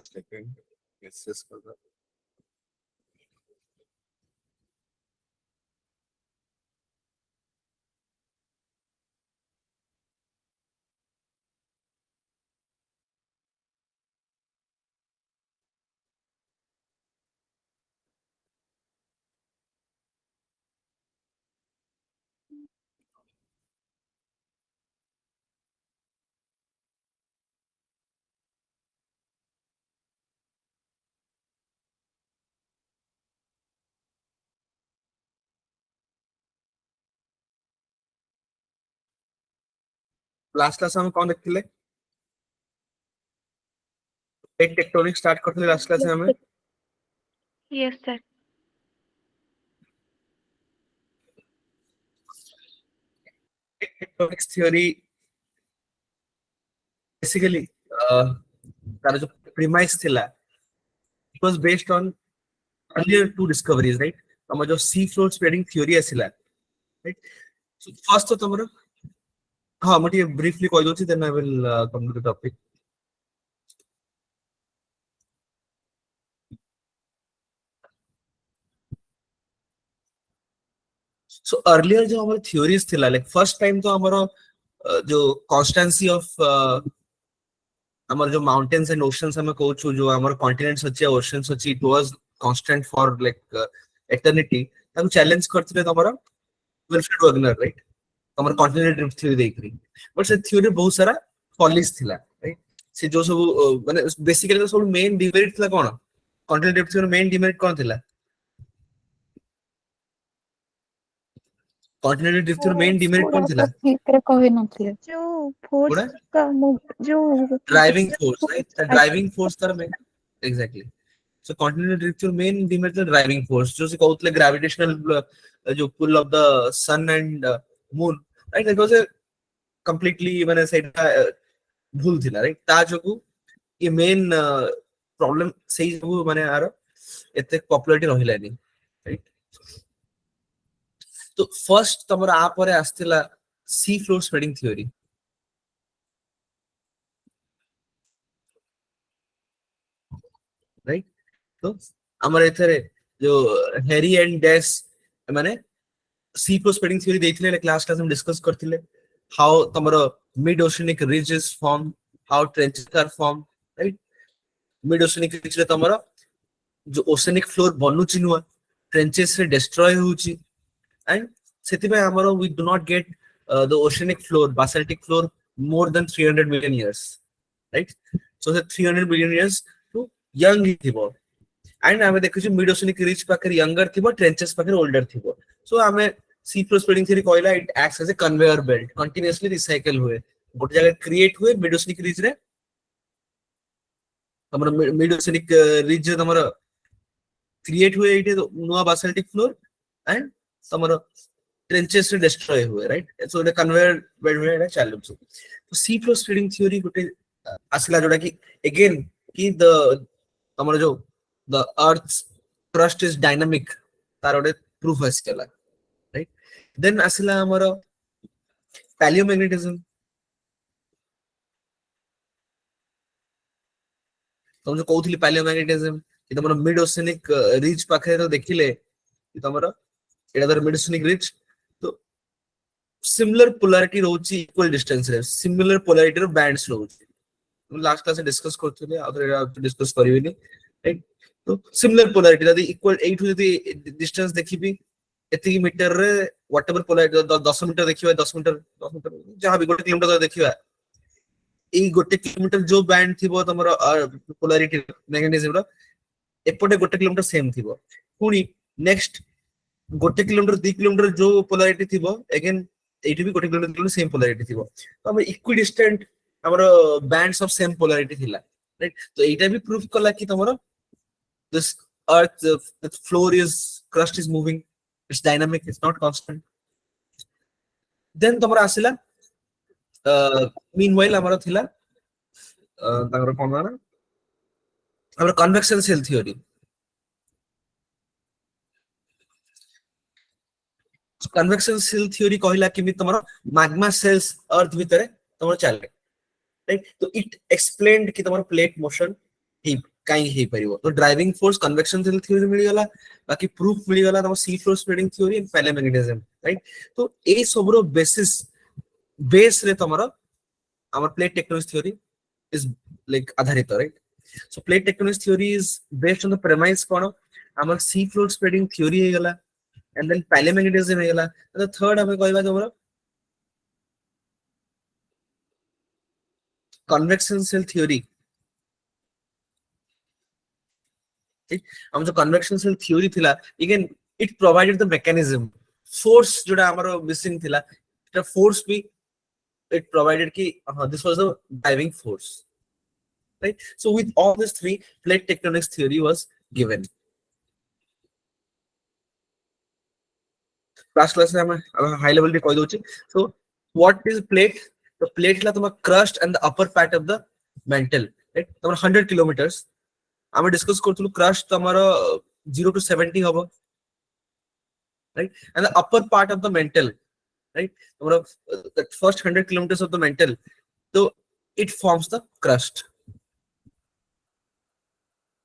second. Let's just go back. Last class हम कौन देखथिले प्लेट टेक्टोनिक्स स्टार्ट करथिले लास्ट क्लास में हमें Yes, sir. Tectonics theory basically तार जो प्रीमाइस थिला it was based on earlier two discoveries right हम जो सी फ्लोर स्प्रेडिंग थ्योरी आसिला राइट सो फर्स्ट तो तमरो हां मटे ब्रीफली कहि दोछि then I will come to the topic so earlier जो हमारे थ्योरीज थिला लाइक फर्स्ट टाइम तो हमारो जो कांस्टेंसी ऑफ हमारे जो माउंटेन्स एंड ओशंस हमें कहू छु जो हमारे कॉन्टिनेंट्स अछि ओशंस अछि it was constant for like eternity ताको चैलेंज करथिले तमरो विल्फ्रेड वैगनर राइट तमरो कॉन्टिनेंटल ड्रिफ्ट थ्योरी देखरी बट से थ्योरी बहुत सारा फॉलिस थिला राइट से जो सब माने बेसिकली तो सब मेन डिमेरिट थिला कोन continental drift theory main demerit कोन थिला continental drift theory main demerit कोन थिला ଭିତରେ କହି ନଥିଲେ जो फोर्स का जो driving force right the driving force तर मेन exactly so continental drift theory main demerit the driving force जो से कहउतले ग्रेविटेशनल जो pull of the sun and moon right that was a completely माने सेटा भूल थिला राइट ता जोगु ये मेन प्रॉब्लम सही जो माने आरो एते पॉपुलैरिटी रहिलानी राइट तो फर्स्ट तमरा आ परे आस्तिला sea floor spreading theory right तो हमारे एथरे जो हेरी एंड डेस माने सी फ्लोर स्प्रेडिंग थ्योरी देथिले क्लास हम डिस्कस करथिले हाउ तमरो mid oceanic ridges form how trenches are form right mid oceanic ridge रे तमरो जो ओशियनिक फ्लोर बनुची नुवा ट्रेंचेस रे डिस्ट्रॉय होउची and sethipai amaro we do not get the oceanic floor basaltic floor more than 300 million years right so the 300 million years to young thibo and ame dekhuchu mid oceanic ridge pakar younger thibo trenches pakar older thibo so ame sea floor spreading theory koila it acts as a conveyor belt continuously recycle हुए गोटे जगह create हुए mid oceanic रीज रे हमर mid oceanic रीज रे हमर create हुए इटे नुवा बासाल्टिक फ्लोर एंड समरो ट्रेंचेस रे डिस्ट्रॉय हुए right so the conveyor belt में एटा चालू छु तो सी फ्लोर स्प्रेडिंग थ्योरी गोटे आसला जोडा कि अगेन कि द हमर जो the earth crust is dynamic तार गोटे प्रूफ आसकेला राइट देन आसला हमर पैलियोमैग्नेटिज्म तुम जो कहउथली पैलियोमैग्नेटिज्म कि तमरो मिड ओशियनिक रीच पाखे तो देखिले कि तमरो एटा दर मिड ओशियनिक रीच तो सिमिलर पोलैरिटी रहउची इक्वल डिस्टेंस रे सिमिलर पोलैरिटी रो बैंड्स रहउची लास्ट क्लास में डिस्कस करथले आदर डिस्कस करिवेनी राइट तो सिमिलर पोलैरिटी यदि इक्वल 8 यदि डिस्टेंस देखिबी एति मीटर रे व्हाटएवर पोलैरिटी 10 मीटर देखिबा 10 मीटर जहां भी 1 किलोमीटर देखिबा ए 1 किलोमीटर जो बैंड थिबो तमरो पोलैरिटी मैग्नेटिज्म रो एपटे 1 किलोमीटर सेम थिबो पुनी नेक्स्ट 1 किलोमीटर 2 किलोमीटर जो पोलैरिटी थिबो अगेन एटी भी 1 किलोमीटर सेम पोलैरिटी थिबो तो हम इक्विडिस्टेंट हमरो बैंड्स ऑफ सेम पोलैरिटी थिला राइट तो एटा भी प्रूफ कला कि तमरो this earth the floor is crust is moving it's dynamic it's not constant then तमरो आसिला meanwhile हमरो थिला ताकर कोन ना हमरो convection cell theory convection cell theory कहला कि तमरो मैग्मा सेल्स अर्थ भीतर तमरो चले राइट तो इट एक्सप्लेन्ड कि तमरो प्लेट मोशन ही कहीं हे परिबो तो ड्राइविंग फोर्स कन्वेक्शन थ्योरी मिल गला बाकी प्रूफ मिल गला तम सी floor spreading theory and paramagnetism right तो ए सबरो बेस रे तमरो our plate tectonics theory is like आधारित right so plate tectonics theory is based on the premise कोन हमर sea floor spreading theory हे गला and then paleo-magnetism हे गला and the third हमें कहबा तमरो convection cell theory ठीक हम जो convection cell theory थिला again it provided the mechanism force जोटा हमरो missing थिला the force भी it provided ki this was the driving force right so with all these three plate tectonics theory was given class में हम high level पे कह दोची so what is plate the plate ला तुम crust and the upper part of the mantle right तुम 100 kilometers हम discuss करथुलु crust तमरो 0 to 70 हबो right and the upper part of the mantle right the first 100 kilometers of the mantle so it forms the crust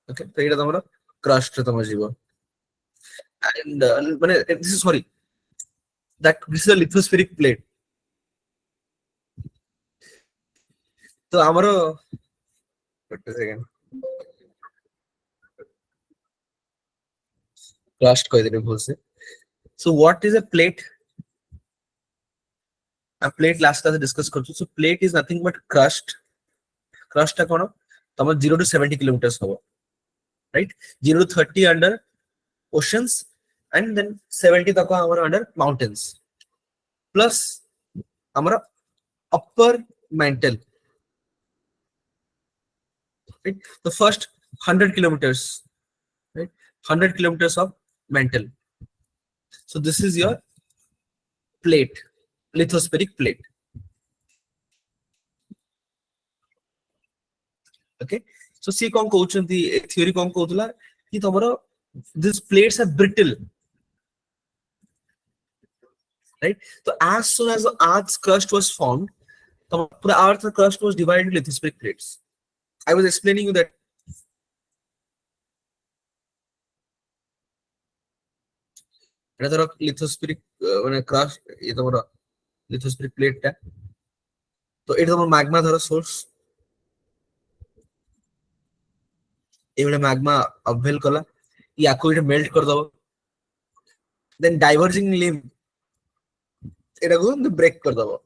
okay so এটা তোমরা crust তোমরা জীব and মানে this is sorry that this is a lithospheric plate তো আমারও একটা second crust কই দিলে বলছে so what is a plate a plate last class discuss করছো so plate is nothing but crust টা কোন তোমার 0 to 70 kilometers হবো right 0 to 30 under oceans and then 70 तक हमारा under mountains plus हमारा upper mantle right the first 100 kilometers right 100 kilometers of mantle so this is your plate lithospheric plate okay so see कौन कहउछंती theory कौन कहउतला कि तमरो these plates are brittle right so as soon as the earth's crust was formed the earth's crust was divided into lithospheric plates I was explaining you that এটা ধরো lithospheric মানে crust এই তোমার lithospheric প্লেটটা তো এটা তোমার ম্যাগমা ধরো সোর্স এইভাবে ম্যাগমা অবভেল কলা ইয়াকু এটা মেল্ট করে দাও দেন ডাইভার্জিং লিম এটাকু ব্রেক করে দাও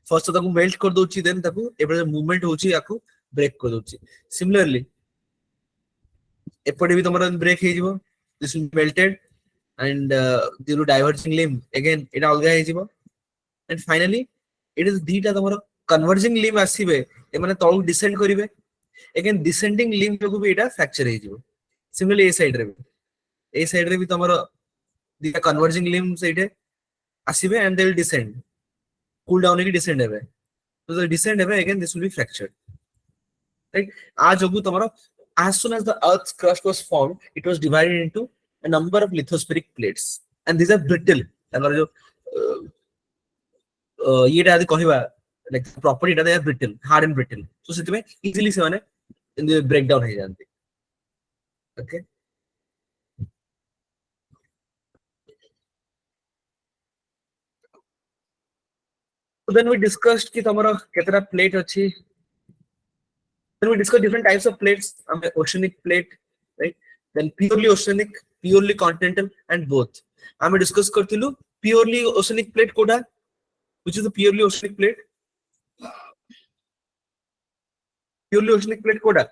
ফার্স্ট তাকু মেল্ট করে দউছি দেন তাকু এবারে মুভমেন্ট হউছি ইয়াকু ব্রেক করে দউছি সিমিলারলি এপটে भी তোমার ব্রেক হই যাব this will melted and due to diverging limb again এটা অলগা হই যাব and finally it is দুইটা তোমার কনভার্জিং লিম্ব আসিবে এ মানে তল ডিসেন্ড করিবে again descending limb যোগু भी এটা ফ্র্যাকচার হই যাব সিমিলারলি এই সাইড রে भी তোমার দুইটা কনভার্জিং লিম্ব সাইডে আসিবে and they will descend cool down কি descend হবে so the descend হবে again this will be fractured right আ যোগু তোমার as soon as the earth's crust was formed it was divided into a number of lithospheric plates and these are brittle तांकर जो ये टा कहबा like property टा they are brittle hard and brittle so सेति में easily से माने break down हो जानते okay so then we discussed कि तमरा केतरा plate अछि then we discussed different types of plates oceanic plate right then purely oceanic purely continental and both আমি discuss করতিলু purely oceanic plate কোডা which is the purely oceanic plate কোডা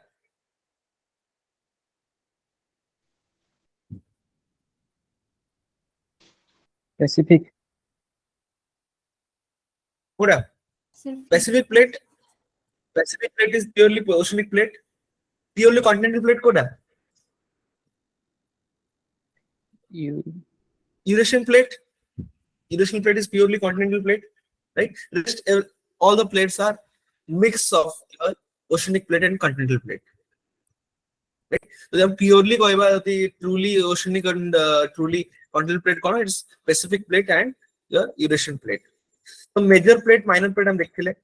Pacific কোডা pacific plate is purely oceanic plate purely continental plate কোডা Eurasian plate is purely continental plate right rest all the plates are mix of oceanic plate and continental plate right so they are purely कहबा the truly oceanic and truly continental plate cone it's Pacific plate and the Eurasian plate so major plate minor plate हम देखथिले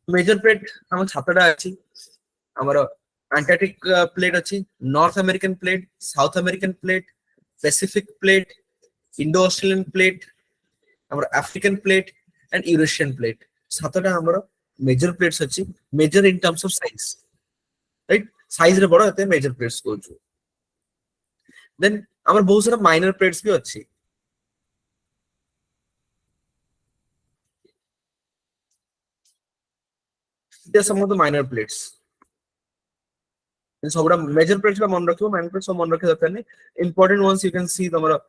major plate हम छाताटा अछि ଆମର Antarctic plate ଅଛି, North American plate, South American plate, Pacific plate, Indo-Australian plate, ଆମର African plate and Eurasian plate. ସାତଟା ଆମର major plates ଅଛି, major in terms of size, right? Size ରେ ବଡ ଏତେ major plates କହୁଛୁ. Then ଆମର ବହୁତ ସାରା minor plates ବି ଅଛି. There are some of the minor plates. ସବୁଟା major plates ଟା ମନେ ରଖିବ, minor plates ସବୁ ମନେ ରଖିବା ଦରକାର ନାହିଁ. Important ones you can see ତମର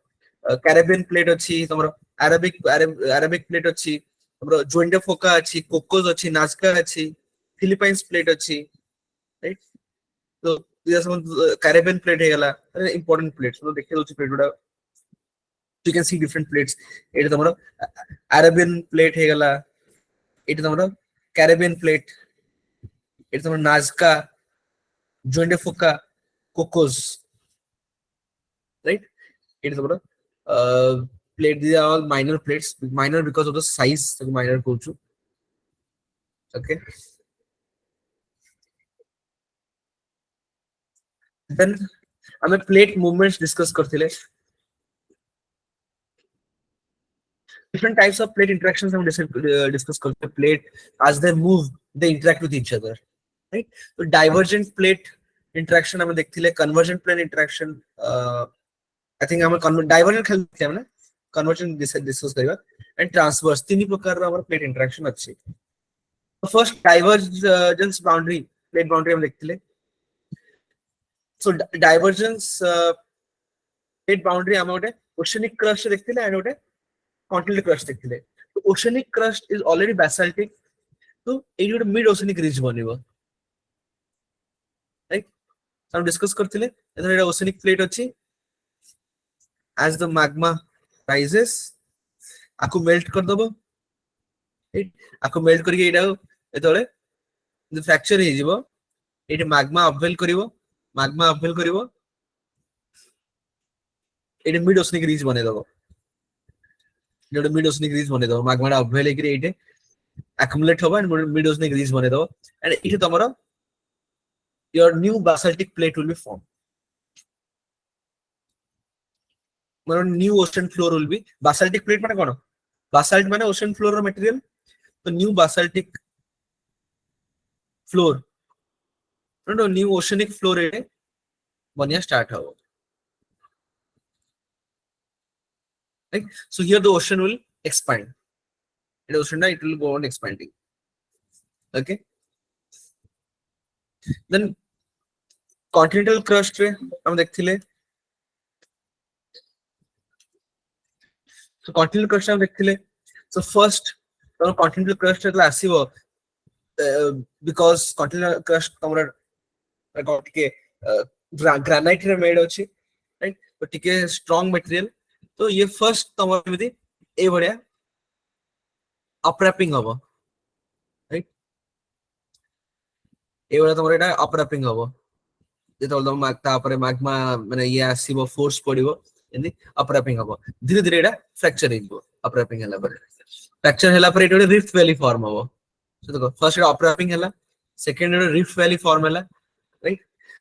Caribbean plate ଅଛି, ତମର Arabic plate ଅଛି, ତମର Joined Foca ଅଛି, Cocos ଅଛି, Nazca ଅଛି, Philippines plate ଅଛି, right? So these are some of the Caribbean plate ହେଇଗଲା, important plates. So ଦେଖି ଦଉଛି plate ଗୁଡା, you can see different plates. ଏଇଟା ତମର Arabian plate ହେଇଗଲା, ଏଇଟା ତମର Caribbean plate, ଏଇଟା ତମର Nazca, Joined Foca, Cocos, right? It is about plate. These are all minor plates, minor because of the size. So minor kochu. Okay. Then हमें plate movements discuss करते ले. Different types of plate interactions हम discuss करते हैं. Plate as they move, they interact with each other, right? So divergent plate interaction हमें देखते ले. Convergent plate interaction. I think हम divergent खेलते हैं ना. Convergent discuss करेगा. And transverse तीन ही प्रकार का हमारा plate interaction अच्छी. First divergence boundary, plate boundary हम देखते ले. So divergence plate boundary हम उठे oceanic crust देखते ले and उठे continental crust देखते ले. So oceanic crust is already basaltic. तो ये उठे mid oceanic ridge बनेगा. Right? हम discuss करते ले. इधर ये oceanic plate अच्छी. As the magma rises, आपको melt कर दो. आपको melt करके इधर इधर the fracture है जीवो. इधर magma upwell करिवो. Magma upwell करिवो. इधर mid oceanic ridge बने दो. इधर mid oceanic ridge बने दो. Magma टा upwell एक इधर accumulate होगा and mid oceanic ridge बने दो. And इधर तुम्हारा your new basaltic plate will be formed. New ocean floor will be basaltic plate माने कौन? Basalt माने ocean floor का material. तो new basaltic floor, no new oceanic floor है बनिया start होगा. Right? So here the ocean will expand. The ocean it will go on expanding. Okay. Then continental crust रे हम देखते ले. So continental crust हम देखते ले. So first तो continental crust रे आसी वो because continental crust तमरा टिके granite रे made होची, right? तो टिके strong material. तो ये first तमरा में दी ए बढ़िया upwrapping होगा, right? ए बढ़िया तमरा इटा upwrapping होगा. ये तो लोग मागता अपरे magma मैंने ये आसी वो force पड़ी वो इन्दी upwrapping होगा. धीरे धीरे इटा fracture होगा. Upwrapping है लापर. Fracture है लापर इटा rift valley form होगा. So देखो first इटा upwrapping है ला, second इटा rift valley form है ला, right?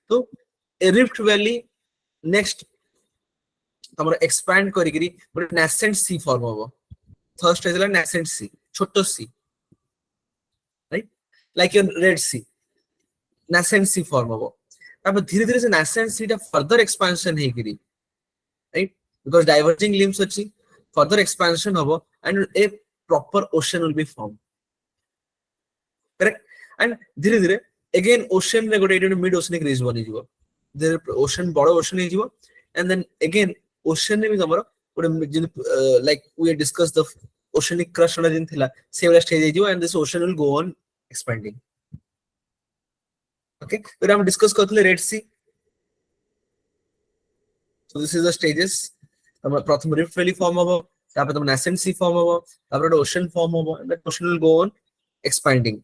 तो a rift valley next तमरा expand करिगिरी बट nascent sea form होगा. Third stage है ला nascent sea, छोटो sea, right? Like your Red Sea, nascent sea form होगा. अब धीरे धीरे से nascent sea टा further expansion है गिरी, right? Because diverging limbs अच्छी further expansion होगा and a proper ocean will be formed, correct? And धीरे धीरे again ocean ने गोटे इधर mid oceanic ridge बनी जीवो. The ocean बड़ा ocean है जीवो and then again ocean ने भी हमारा गोटे like we discussed the oceanic crust वाला जिन थिला same stage है जीवो and this ocean will go on expanding. Okay, फिर हम discuss करते ले Red Sea. So this is the stages. हमारा प्रथम rift valley form होगा, तापर तम nascent sea form होगा, तापर ocean form होगा, and the ocean will go on expanding.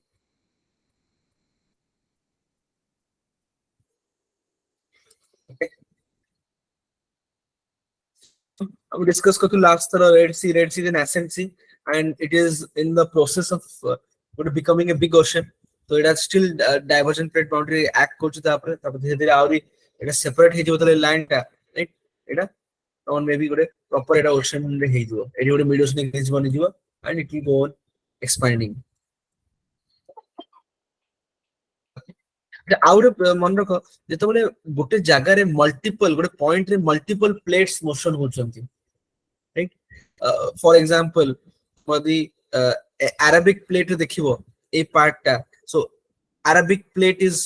Okay. We discussed करते last तरह Red Sea is an nascent sea, and it is in the process of becoming a big ocean. तो एटा still divergent plate boundary act करछ तापर धीरे धीरे आउरी एटा separate हे जो तले लाइन टा राइट एटा on maybe गोटे प्रॉपर एटा ओशन रे हे जो एटी गोटे मिडोस्निक रिज बनि जो and it will go on expanding out मन रख जेतबेले गोटे जगह रे मल्टीपल गोटे पॉइंट रे मल्टीपल प्लेट्स मोशन होचंती राइट फॉर एग्जांपल मदी अरेबिक प्लेट देखिबो ए पार्ट टा so Arabic plate is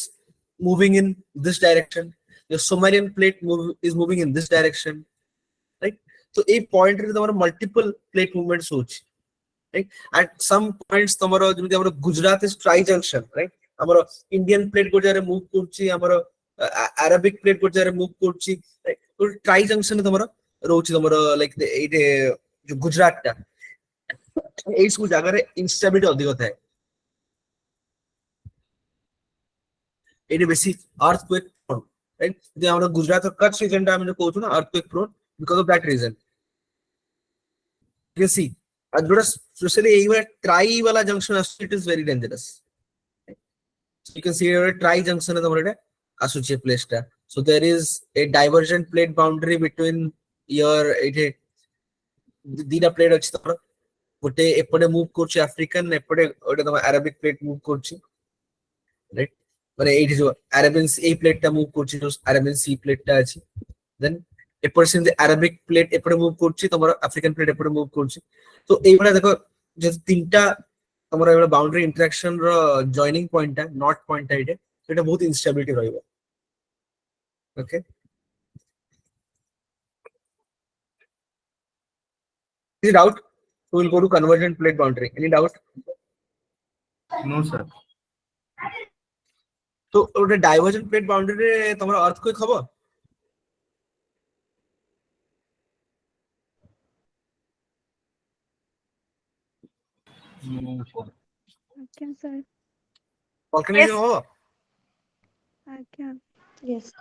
moving in this direction the Sumerian plate is moving in this direction right so a point रे तमरो multiple plate movements होची right at some points तमरो Zeme हमरो Gujarat is tri junction right हमरो Indian plate गोटे रे move करची हमरो Arabic plate गोटे रे मूव करची right तो ट्राई जंक्शन तमरो रोची तमरो लाइक एटे जो गुजरात टा एई सब जगह रे इंस्टेबिलिटी अधिक थाए एटे बेसी अर्थक्वेक right जे हमरो गुजरात और कच्छ रीजन टा हम जो कहू ना earthquake prone because of that reason you see adura especially ei tri wala junction it is very dangerous so you can see here tri junction है तुम्हारे asuche place ta so there is a divergent plate boundary between your एठे दीना plate अछि तमरो गोटे एपटे move करछि African एपटे ओटे तम अरेबिक प्लेट मूव करछि राइट माने एठी जो अरेबियन ए प्लेट टा मूव करछि जो अरेबियन सी प्लेट टा अछि देन एपटे से अरेबिक प्लेट एपटे मूव करछि तमरो अफ्रीकन प्लेट एपटे मूव करछि तो एई बडा देखो जे तीनटा तमरो एबडा बाउंड्री इंटरेक्शन रो जॉइनिंग पॉइंट टा नॉट पॉइंट टा एटे एटा बहुत इंस्टेबिलिटी रहइबो okay any doubt we will go to convergent plate boundary any doubt No, sir. तो ओटे डाइवर्जेंट प्लेट बाउंड्री रे तमरो अर्थक्वेक हबो No, sir. ଆଜ୍ଞା ସାର୍ volcanism ହबो ଆଜ୍ଞା Yes.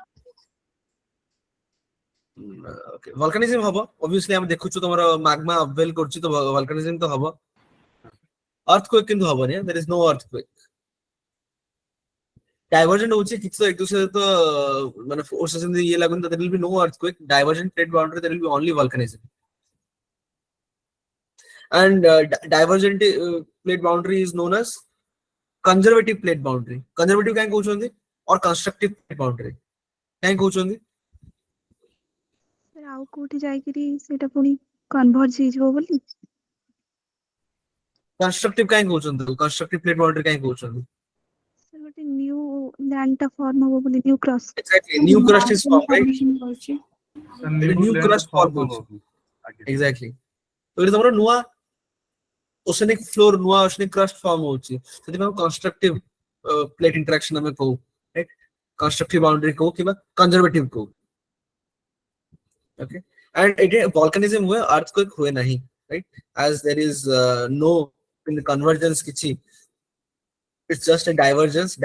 ओके volcanism हबो obviously हम देखुछु तमरो magma upwell करछि तो volcanism तो हबो earthquake किंतु हबो ने there is no earthquake divergent होछि किछ तो एक दूसरे तो माने फोर्सेस इन ये लागुन there will be no earthquake divergent plate boundary there will be only volcanism and divergent plate boundary is known as conservative plate boundary conservative काहे कहउछोंदी और constructive plate boundary काहे कहउछोंदी ସାର୍ ଆଉ କୋଉଠି ଯାଇକିରି ସେଇଟା ପୁଣି କନଭର୍ଜ ହେଇଯିବ ବୋଲି constructive काहे कहउछोंदी constructive plate boundary काहे कहउछोंदी ସାର୍ ଗୋଟେ ନ୍ୟୁ ଲ୍ୟାଣ୍ଡ ଟା ଫର୍ମ ହବ ବୋଲି ନ୍ୟू cross exactly new crust is formed right Sir, new new land crust form form होगी. आगे. exactly तो ये तमरो नुआ ओशनिक फ्लोर नुआ ओशनिक क्रस्ट फॉर्म होची सेति हम कंस्ट्रक्टिव प्लेट इंटरेक्शन में कहू राइट कंस्ट्रक्टिव बाउंड्री कहू किबा कंजर्वेटिव कहू ओके एंड इट वोल्केनिज्म हुए अर्थक्वेक हुए नहीं right as there is no in convergence किछि इट्स जस्ट अ डाइवर्जेंस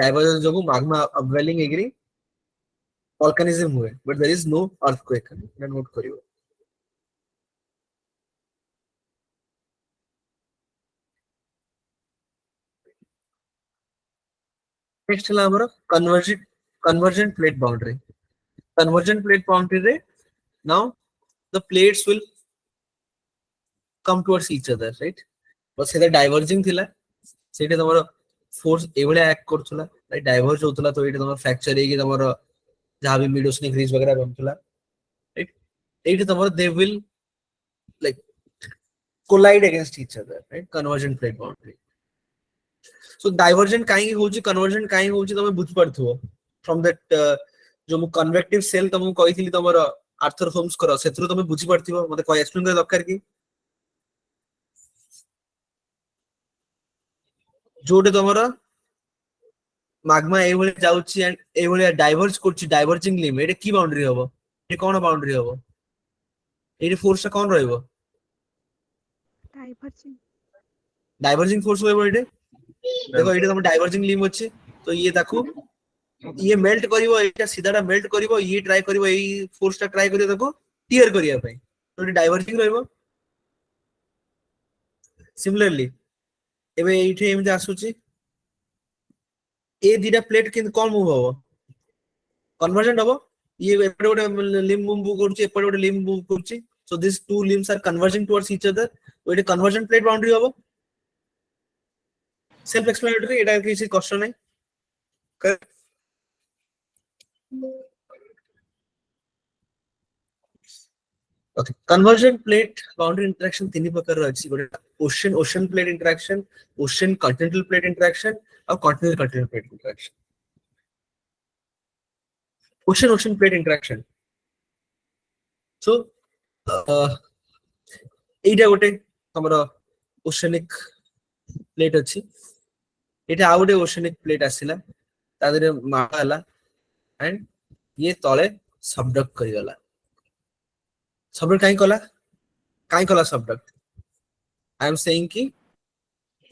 जो magma upwelling एग्री वोल्केनिज्म हुए but there is no earthquake note करियो नेक्स्ट है हमर convergent plate boundary रे now the plates will come towards each other right बस सेटा diverging थिला सेटा तमरो फोर्स एवले एक्ट करथुला राइट डाइवर्ज होतला तो एटा तमरो फ्रैक्चर हेगी तमरो जहां भी मिडोस्निक रीज वगैरह बनथुला राइट एटा तमरो they will like collide against each other right convergent plate boundary so divergent काहे होची convergent काहे होची तमे बुझ पड़थुओ from that जो मु कन्वेक्टिव सेल तमु कहिथिली तमरो आर्थर होम्स करो सेथरो तमे बुझी पड़थिबो मते कोइ एक्सप्लेन करे दरकार की जोटे तमरो magma ए भले जाउची एंड ए भले डाइवर्ज करची डाइवर्जिंग लिम एटे की बाउंड्री हबो ए कोन बाउंड्री हबो एटे फोर्स कोन रहइबो डाइवर्जिंग फोर्स होइबो एटे देखो एटे तम डाइवर्जिंग लिम अछि तो ये ताकू ये मेल्ट करिवो एटा सीधाटा मेल्ट करिवो ये ट्राई करिवो एई फोर्स टा ट्राई करियो देखो टियर करिया पई तो एटे डाइवर्जिंग रहइबो सिमिलरली एबे एठे एमते आसुची ए दीटा प्लेट किंतु कौन मूव हबो कन्वर्जेंट हबो ये एपटे गोटे लिम्ब मूव करछि एपटे गोटे लिम्ब मूव करछि so this two limbs are converging towards each other ओइटे कन्वर्जेंट प्लेट बाउंड्री हबो सेल्फ एक्सप्लेनेटरी एटा किसी कष्ट नै okay convergent plate boundary interaction तीन प्रकार अछि गोटे ocean plate interaction ocean continental plate interaction और continental plate interaction ocean plate interaction so एटा गोटे हमर ओशनिक प्लेट अछि एटा आ गोटे ओशनिक प्लेट आसिला तादरे माला एंड ये तळे सबडक्ट करि गला सबडक्ट काई कला सबडक्ट आई एम सेइंग कि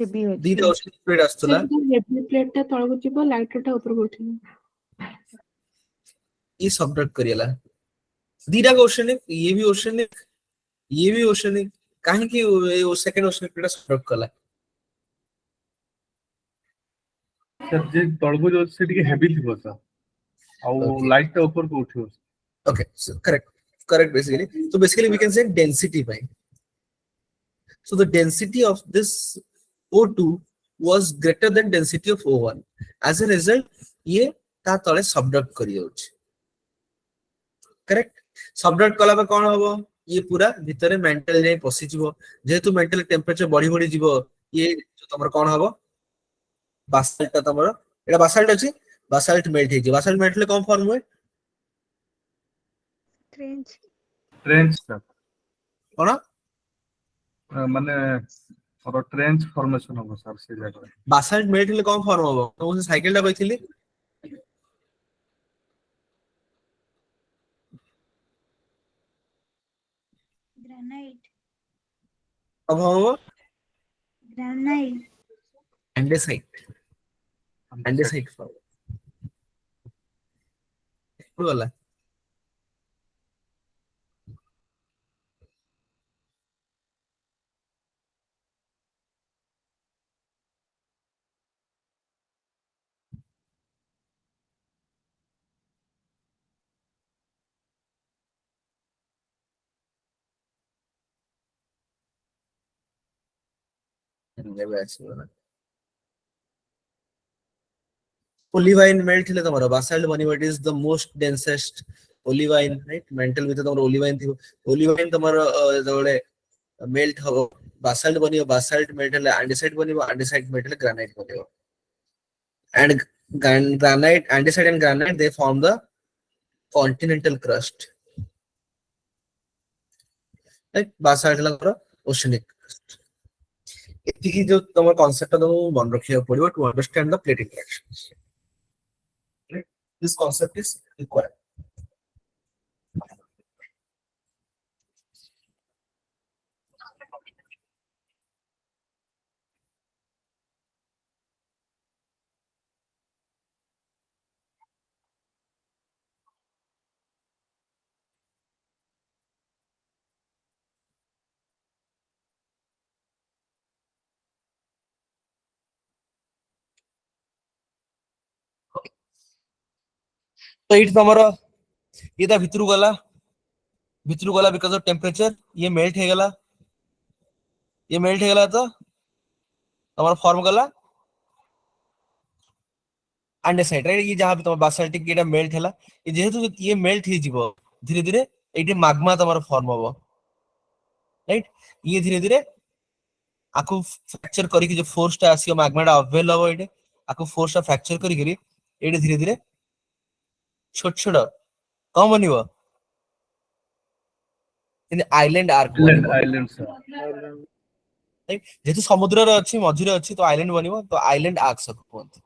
हेवी दीटा ओशनिक प्लेट आस्तला हेवी प्लेट टा तळको जिवो लाइटर टा ऊपर उठिबो ये सबडक्ट करियला दीटा ओशनिक ये भी ओशनिक काहे कि वो सेकंड ओशनिक प्लेट सबडक्ट कला सर जे तळको जो से टिके हेवी थिबो सर आ लाइट टा ऊपर को उठिबो okay so correct basically we can say density by so the density of this O2 was greater than density of O1 as a result ये ता तळे सबडक्ट करि जाउछ करेक्ट सबडक्ट कला पे कोन हबो ये पूरा भितरे मेंटल जाय पसि जिवो जेतु मेंटल टेंपरेचर बढ़ी जिवो ये तमर कोन हबो बासाल्ट तमर एटा बासाल्ट अछि बासाल्ट मेल्ट हे जे बासाल्ट मेल्ट ले कम फॉर्म होय ट्रेंच सर कोन माने और ट्रेंच फॉर्मेशन हो सर से जगह बासाल्ट मेल्ट ले कम फॉर्म हो तो से साइकिल टा कहिथिली ग्रेनाइट अब हो ग्रेनाइट एंडेसाइट बोला olivine melt ले तमरो बासाल्ट बनिबो it is the most densest olivine right mantle with तमरो olivine थी olivine तमरो जोले मेल्ट हो बासाल्ट बनिबो बासाल्ट मेल्ट ले एंडेसाइट बनिबो एंडेसाइट मेल्ट ले ग्रेनाइट बनिबो and granite andesite and granite they form the continental crust right basalt la oceanic crust एतिकी जो तमर कांसेप्ट तो मन रखिया पड़िबो to understand the plate interactions right this concept is required तो इट तमरो ये ता भितरु गला बिकॉज ऑफ टेंपरेचर ये मेल्ट हे गला तो तमरो फॉर्म गला अंडरसाइड राइट ये जहां पे तम बासाल्टिक एटा मेल्ट हैला ये जेहेतु ये मेल्ट हे जिवो धीरे धीरे एटी मैग्मा तमरो फॉर्म होबो राइट ये धीरे धीरे आकु फ्रैक्चर करी के जो फोर्स ता आसीओ मैग्मा ता अवेल होबो एटे आकु फोर्स ता फ्रैक्चर करी करी एटे धीरे धीरे छोट छोट कम बनिबो इन island arc island sir right जेतु समुद्र रे अछि मझिरे अछि तो आइलैंड बनिबो तो आइलैंड आर्क सब कोंत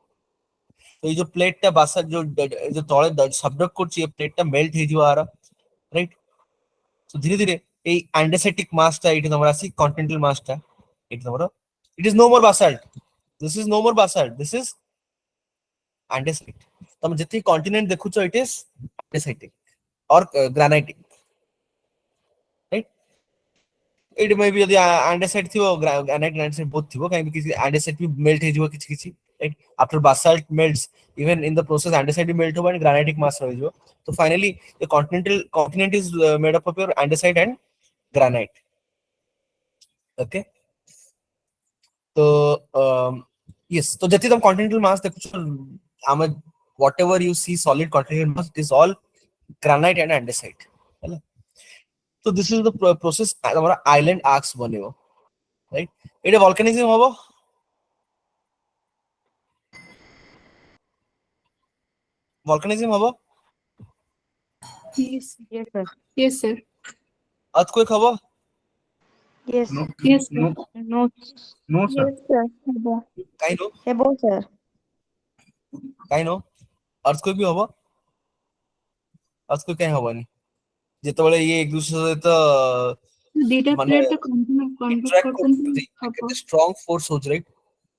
तो ये जो प्लेट टा बासा जो तळे सबडक्ट करछि ये प्लेट टा मेल्ट हे जिवो आरो राइट तो धीरे धीरे ए एंडेसेटिक मास टा इट हमरा सी कॉन्टिनेंटल मास टा इट हमरा it is no more basalt this is no more basalt this is andesite तुम जति कॉन्टिनेंट देखु छ इट इज एंडेसाइटिक और granitic right it may be यदि एंडेसाइट थिवो ग्रेनाइट एंडेसाइट बहुत थिवो काहे कि एंडेसाइट भी मेल्ट हे जिवो किछि किछि right? After basalt melts, even in the process andesite melt hobo and granitic mass rahijibo. So finally the continent is made up of your andesite and granite. Okay, so yes, so jati tam continental mass dekhucho ama whatever you see solid continental mass, it is all granite and andesite, hala. So this is the process amara island arcs banibo, right? Eta volcanism hobo. Volcanism hobo, Yes. Yes, sir. Yes, sir. earthquake hobo, Yes. No, Yes, sir. no, No. no, sir. Yes, sir. Above. kind of, Above, sir. earthquake bhi hobo. earthquake kahin hobani ଯେତେବେଳେ ଇଏ ଏକ ଦୁସରା ସହିତ Data ମାନେ plate ଟା convert interact କରୁଛନ୍ତି କରୁଛନ୍ତି, ହବ। କେତେ strong force ହଉଛି, right?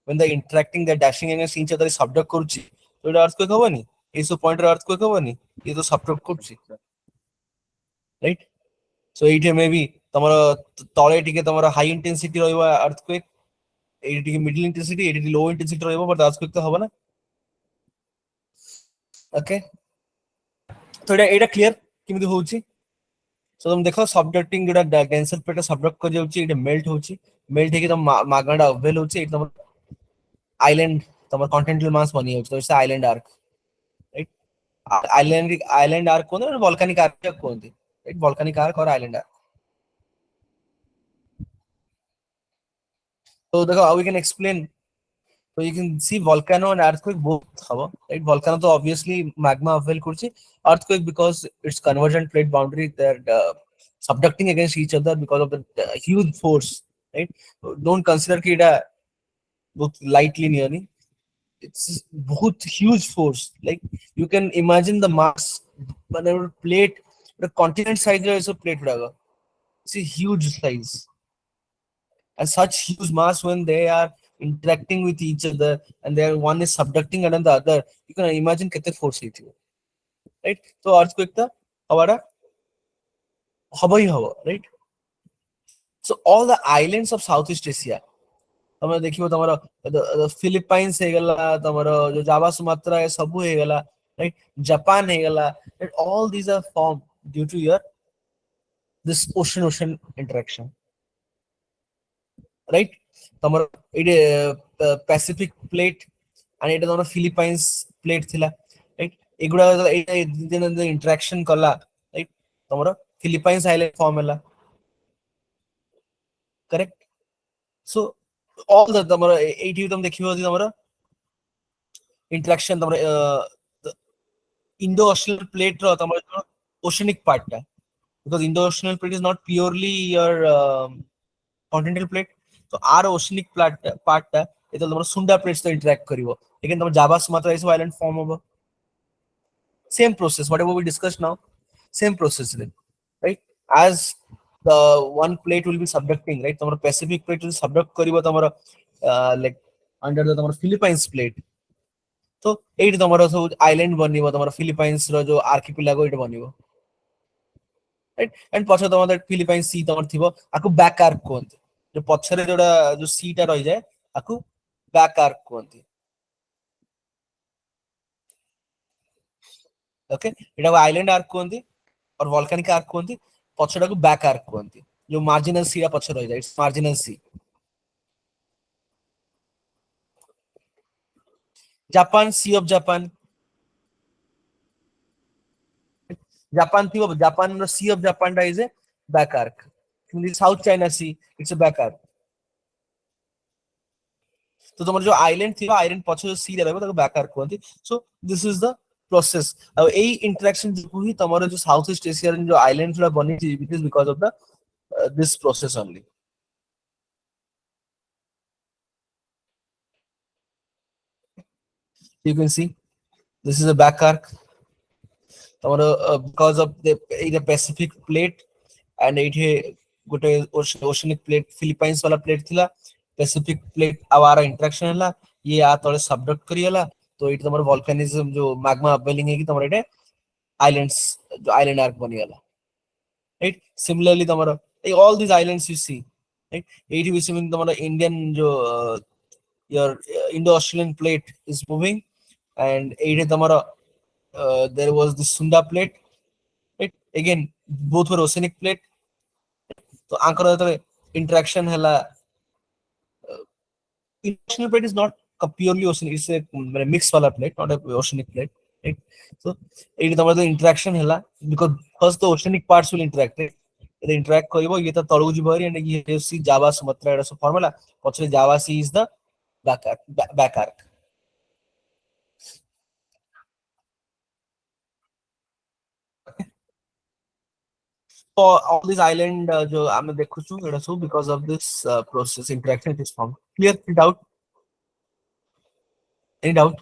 When they interacting, they dashing against each other, subduct କରୁଛି, ତ ଏଇଟା earthquake ହବନି? ଏଇ ସବୁ point ରେ earthquake ହବନି? ଇଏ ତ subduct କରୁଛି, right? So ଏଇଠି maybe ତମର ତଳେ ଟିକେ ତମର high intensity ରହିବ earthquake, ଏଇଠି ଟିକେ middle intensity, ଏଇଠି ଟିକେ low intensity ରହିବ, but earthquake ତ ହବ ନା? Okay, ତ ଏଇଟା clear କେମିତି ହଉଛି? So तुम देखो subducting जोड़ा denser plate subduct कर जाउची, एटा melt होची, melt ହେଇକି तम मागणा अवेल होची, एटा तम island तम continental mass बनी होची, तो it's island arc, right? Island arc cone volcanic arc cone, right? Volcanic arc और island arc. So देखो how we can explain. So you can see volcano and earthquake both hava, right? Volcano तो obviously magma avail करची, earthquake because it's convergent plate boundary, they're subducting against each other because of the huge force, right? Don't consider कि इटा बहुत lightly nearly. It's बहुत huge force. Like you can imagine the mass, whenever plate, the continent size is a plate रहा, it's a huge size. And such huge mass, when they are interacting with each other and they are, one is subducting and the other, you can imagine कितने force है, right? So earthquake था हमारा हवा ही हवा, right? So all the islands of Southeast Asia, तमरे देखियो तमरा Philippines हे गला, तमरा जो Java Sumatra है सबु हे गला, right? जापान हे गला, right? All these are formed due to your this ocean interaction, right? तमरा इडे Pacific plate and इडे तमरा फिलिपाइंस plate थिला, right? एगुडा इडे interaction कला, right? तमरा फिलिपाइंस island form हला, correct? So all the तमरा 80 तुम देखियो तमरा interaction तमरा Indo-Oceanic plate ro तमरा oceanic part टा, because Indo-Oceanic plate is not purely your continental plate, so our oceanic part टा ये तो तमरा Sunda plates तो interact करिवो, लेकिन तमरा Java Sumatra is island form होगा. Same process, whatever we discussed now, same process, right? As the one plate will be subducting, right? तमरा Pacific plate will subduct करिवो तमरा like under the तमरा Philippines plate. तो एट तमरा सब island बनिबो, तमरा फिलिपाइंस रो जो आर्किपेलागो एट बनिबो, राइट? एंड पछ तमरा फिलिपाइंस सी तमर थिबो, आकु बैक आर्क कोंती, जो पछरे जोडा जो सी टा रहि जाय आकु बैक आर्क कोंती. ओके, एटा आइलैंड आर्क कोंती और वोल्केनिक आर्क कोंती, पछडा को बैक आर्क कोंती, जो मार्जिनल सी रा पछ रहि जाय, it's marginal sea. Japan, sea of Japan, Japan थियो, Japan रो Sea of Japan टा is a back arc. In the South China Sea, it's a back arc. तो तुम्हारा जो island थियो, island पछे जो sea रहबो ताको back arc कहंती. So this is the process. अब एई interaction जो ही तुम्हारा जो South East Asia रे जो islands रा बनी थी, it is because of the this process only. You can see this is a back arc. Because of the Pacific plate and it गोटे ओशनिक प्लेट फिलिपाइंस वाला प्लेट थिला, Pacific plate आवारा interaction हला, ये आ तळे सबडक्ट करियला, तो it तमर volcanism जो मैग्मा अपवेलिंग है कि तमर एटे आइलैंड्स जो आइलैंड आर्क बनियला, राइट? सिमिलरली तमर all this islands you see, right? एटी भी सिमिलर तमर इंडियन जो your Indo-Australian plate is moving, and एइटे तमरा there was the Sunda plate, right? Again, both were oceanic plate. तो आंकर जतले interaction हला, Indo-Australian plate is not a purely oceanic, it's a mix wala plate, not a oceanic plate, right? So एइटे तमरा the interaction हला, because first the oceanic parts will interact, right? The interact करिवो ये तो तळगु जिबहरी, and ये सी Java Sumatra एटा सब formula, पछले Java Sea is the back arc. For all these island जो आमे देखुछु एटा सब because of this process interaction it is formed. Clear? Any doubt? Any doubt?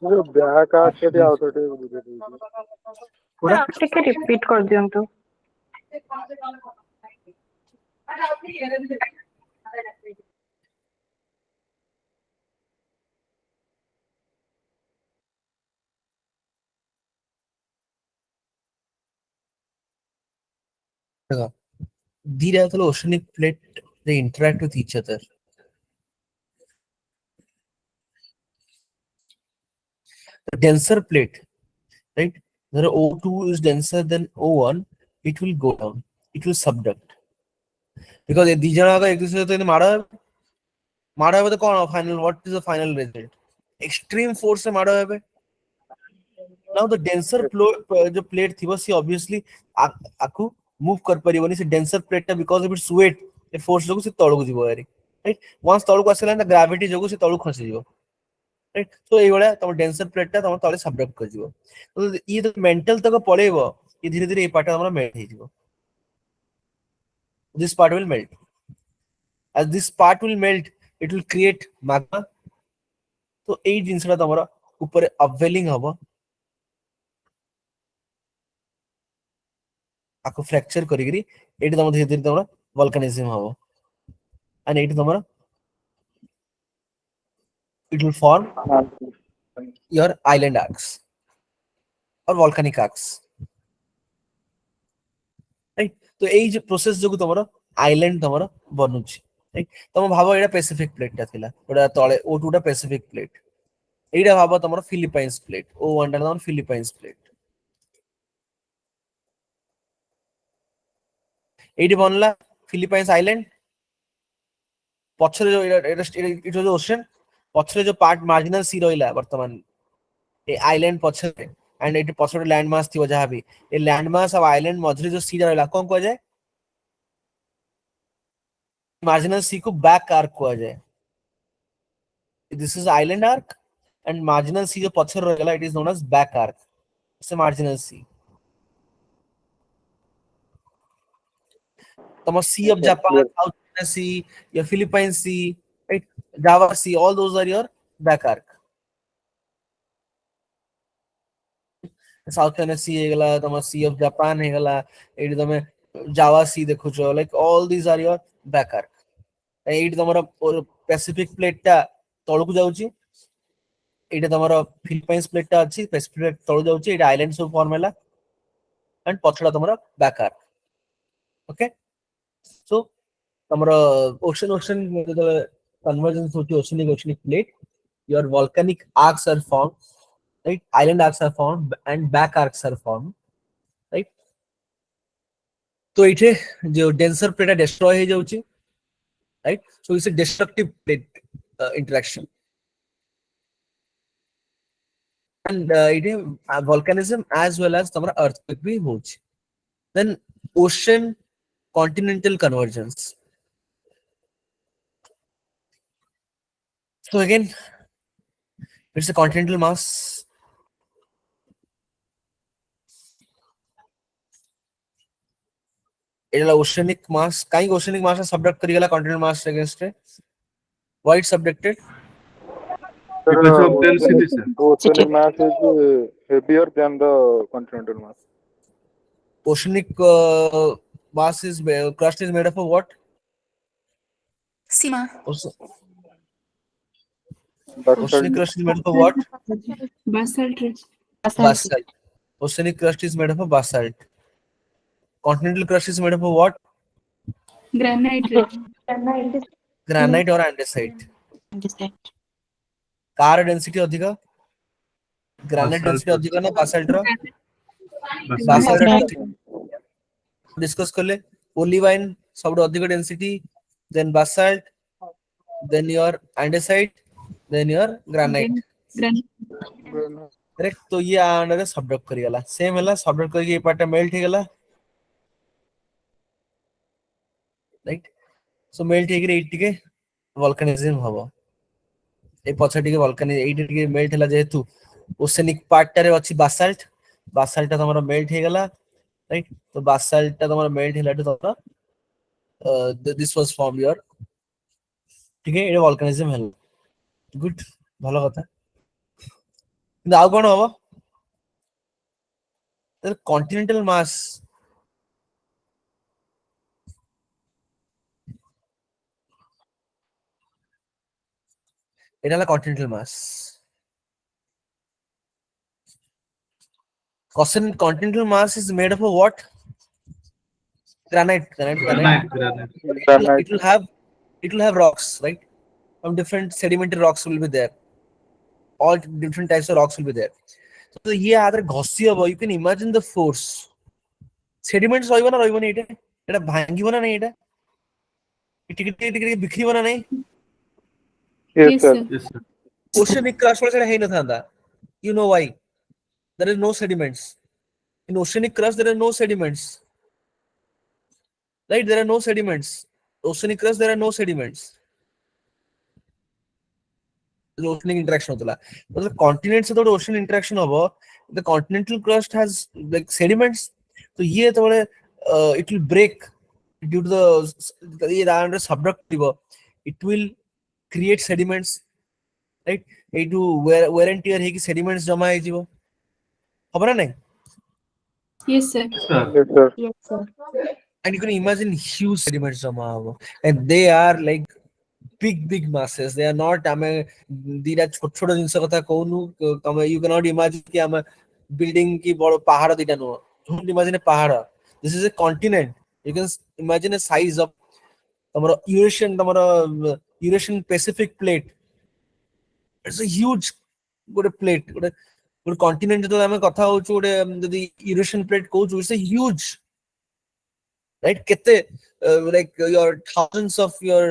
Back arc ଆଉ ଥରେ ଟିକେ पूरा ଟିକେ ରିପିଟ୍ କରିଦିଅନ୍ତୁ। these are the oceanic plate, they interact with each other. The denser plate, right? There O2 is denser than O1, it will go down, it will subduct. Because these are the Mada with the final, what is the final result? Extreme force se Mada hai. Now the denser plate thiba, see obviously aku move kar paribani se denser plate because of its weight, the force jogu se tolu jibo ari, right? Once tolu asila the gravity jogu se tolu khasi jibo, right? So ei bala tom denser plate ta tom tole subduct kar jibo. So ye the mental tak padebo, ye dhire dhire ei part ta melt he jibo. This part will melt. As this part will melt, it will create magma. So ei jinsa ta tamara upare upwelling haba. Aku fracture karigiri, एटी तम धीरे धीरे तमरा volcanism हबो, and एटी तमरा it will form your island arcs or volcanic arcs, right? तो एई जे process जोगु तमरा island तमरा बनुछि, right? तम भाबो एटा Pacific plate ता थिला, ओटा तळे O2 टा Pacific plate, एटा भाबो तमरा Philippines plate, O1 टा तमरा Philippines plate. एटी बनला Philippines island, पछरे जो इट वाज ओशन, पछरे जो पार्ट मार्जिनल सी रहिला वर्तमान ए आइलैंड पछरे, एंड एटी पछरे लैंड मास थिबो जहा भी ए लैंड मास और आइलैंड मझरे जो सी रहिला कोन को जाय, मार्जिनल सी को बैक आर्क को जाय. This is island arc, and marginal sea जो पछरे रहिला it is known as back arc, it's marginal sea. तम sea of Japan, south China sea, या Philippine sea, right, Java sea, all those are your back arc. South China sea हेगला, तम sea of Japan हेगला, एटी तमे Java sea देखु छो, like all these are your back arc. एटी तमरा पैसिफिक प्लेट ता तळकु जाउची, एटी तमरा फिलीपाइंस प्लेट ता अछि, पैसिफिक प्लेट तळु जाउची, एटी आइलैंड सब फॉर्म हैला, एंड पछड़ा तमरा बैक आर्क. ओके, सो तमरा ओशन convergence होची oceanic plate, your volcanic arcs are formed, right? Island arcs are formed and back arcs are formed, right? तो इथे जो denser plate destroy हे जाउची, right? So it's a destructive plate interaction, and it is volcanism as well as तमरा earthquake भी होची. Then ocean continental convergence. So again, it's a continental mass. It's oceanic mass. Kind oceanic mass is subduct karigala continental mass against it. Why it's subducted? Because of density, sir. Oceanic mass is heavier than the continental mass. Oceanic mass is crust is made up of what? Sima. Oceanic crust is made up of what? Basalt. Basalt. Oceanic crust is made up of basalt. Continental crust is made up of what? Granite रे granite और andesite कार density अधिक granite density अधिक ना basalt रो basalt discuss करले olivine सबसे अधिक density then basalt then your andesite then your granite correct तो ये अंडर सबट्रैक्ट करियला सेम हैला सबट्रैक्ट करके ये पार्ट मेल्ट हे गेला राइट सो मेल्ट हे गिरे इटिके वोल्केनिज्म हबो ए पछा टिके वोल्केनि एइटे टिके मेल्ट हैला जेहेतु ओसेनिक पार्ट टारे अछि बासाल्ट बासाल्ट तमरो मेल्ट हे गेला राइट तो बासाल्ट तमरो मेल्ट हैला तो तमरो दिस वाज फॉर्म योर ठीक है ये वोल्केनिज्म हैला गुड भलो कथा কিন্তু ଆଉ କଣ ହବ कॉन्टिनेंटल मास এটা হলো continental mass continental mass is made up of what granite Granite. it will have rocks right from different sedimentary rocks will be there all different types of rocks will be there so ये आदर घसी हबो you can imagine the force sediments ରହିବ ନା ରହିବନି ଏଟା ଭାଙ୍ଗିବ ନା ନାହିଁ ଏଟା ଟିକେ ଟିକେ ଟିକେ ବିଖରିବ ନା ନାହିଁ Yes, Yes, sir. sir. Yes, sir. oceanic crust वगैरह ହେଇ ନଥାନ୍ତା you know why there is no sediments in oceanic crust there are no sediments right there are no sediments oceanic crust there are no sediments oceanic interaction होतला मतलब continent से थोड़ा ocean interaction होबो the continental crust has like sediments तो ये थोड़े it will break due to the ये under subductive it will create sediments right एटू wear and tear ହେଇକି sediments जमा ହେଇ ଯିବ खबर नहीं Yes, sir. Yes, sir. Yes, sir. and you can imagine huge sediments जमा हबो and they are like big masses they are not ଆମେ ଦିଟା ଛୋଟ ଛୋଟ ଜିନିଷ କଥା କହୁନୁ ତମେ you cannot imagine କି ଆମେ building କି ବଡ ପାହାଡ ଦିଟା ନୁହଁ don't imagine a ପାହାଡ this is a continent you can imagine a size of ତମର Eurasian Pacific plate it's a huge ଗୋଟେ plate ଗୋଟେ continent ଯେତେବେଳେ ଆମେ କଥା ହଉଛୁ ଗୋଟେ ଯଦି Eurasian plate କହୁଛୁ it's a huge right କେତେ like your thousands of your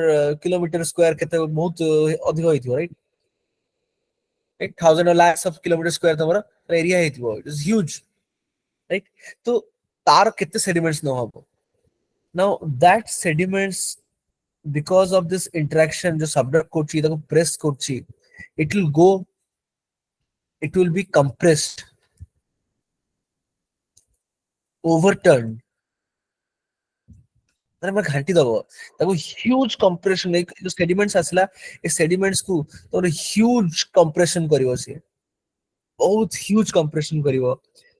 kilometer square କେତେ ବହୁତ ଅଧିକ ହେଇଥିବ right right thousand or lakhs of kilometer square ତମର area ହେଇଥିବ it is huge right ତ ତାର କେତେ sediments ନ ହବ now that sediments because of this interaction जो subduct କରୁଛି ତାକୁ press କରୁଛି it will be compressed overturned ମାନେ ଘାଣ୍ଟି ଦବ ତାକୁ huge compression जो sediments ଆସିଲା ଏ sediments କୁ ତମର huge compression କରିବ ସିଏ ବହୁତ huge compression କରିବ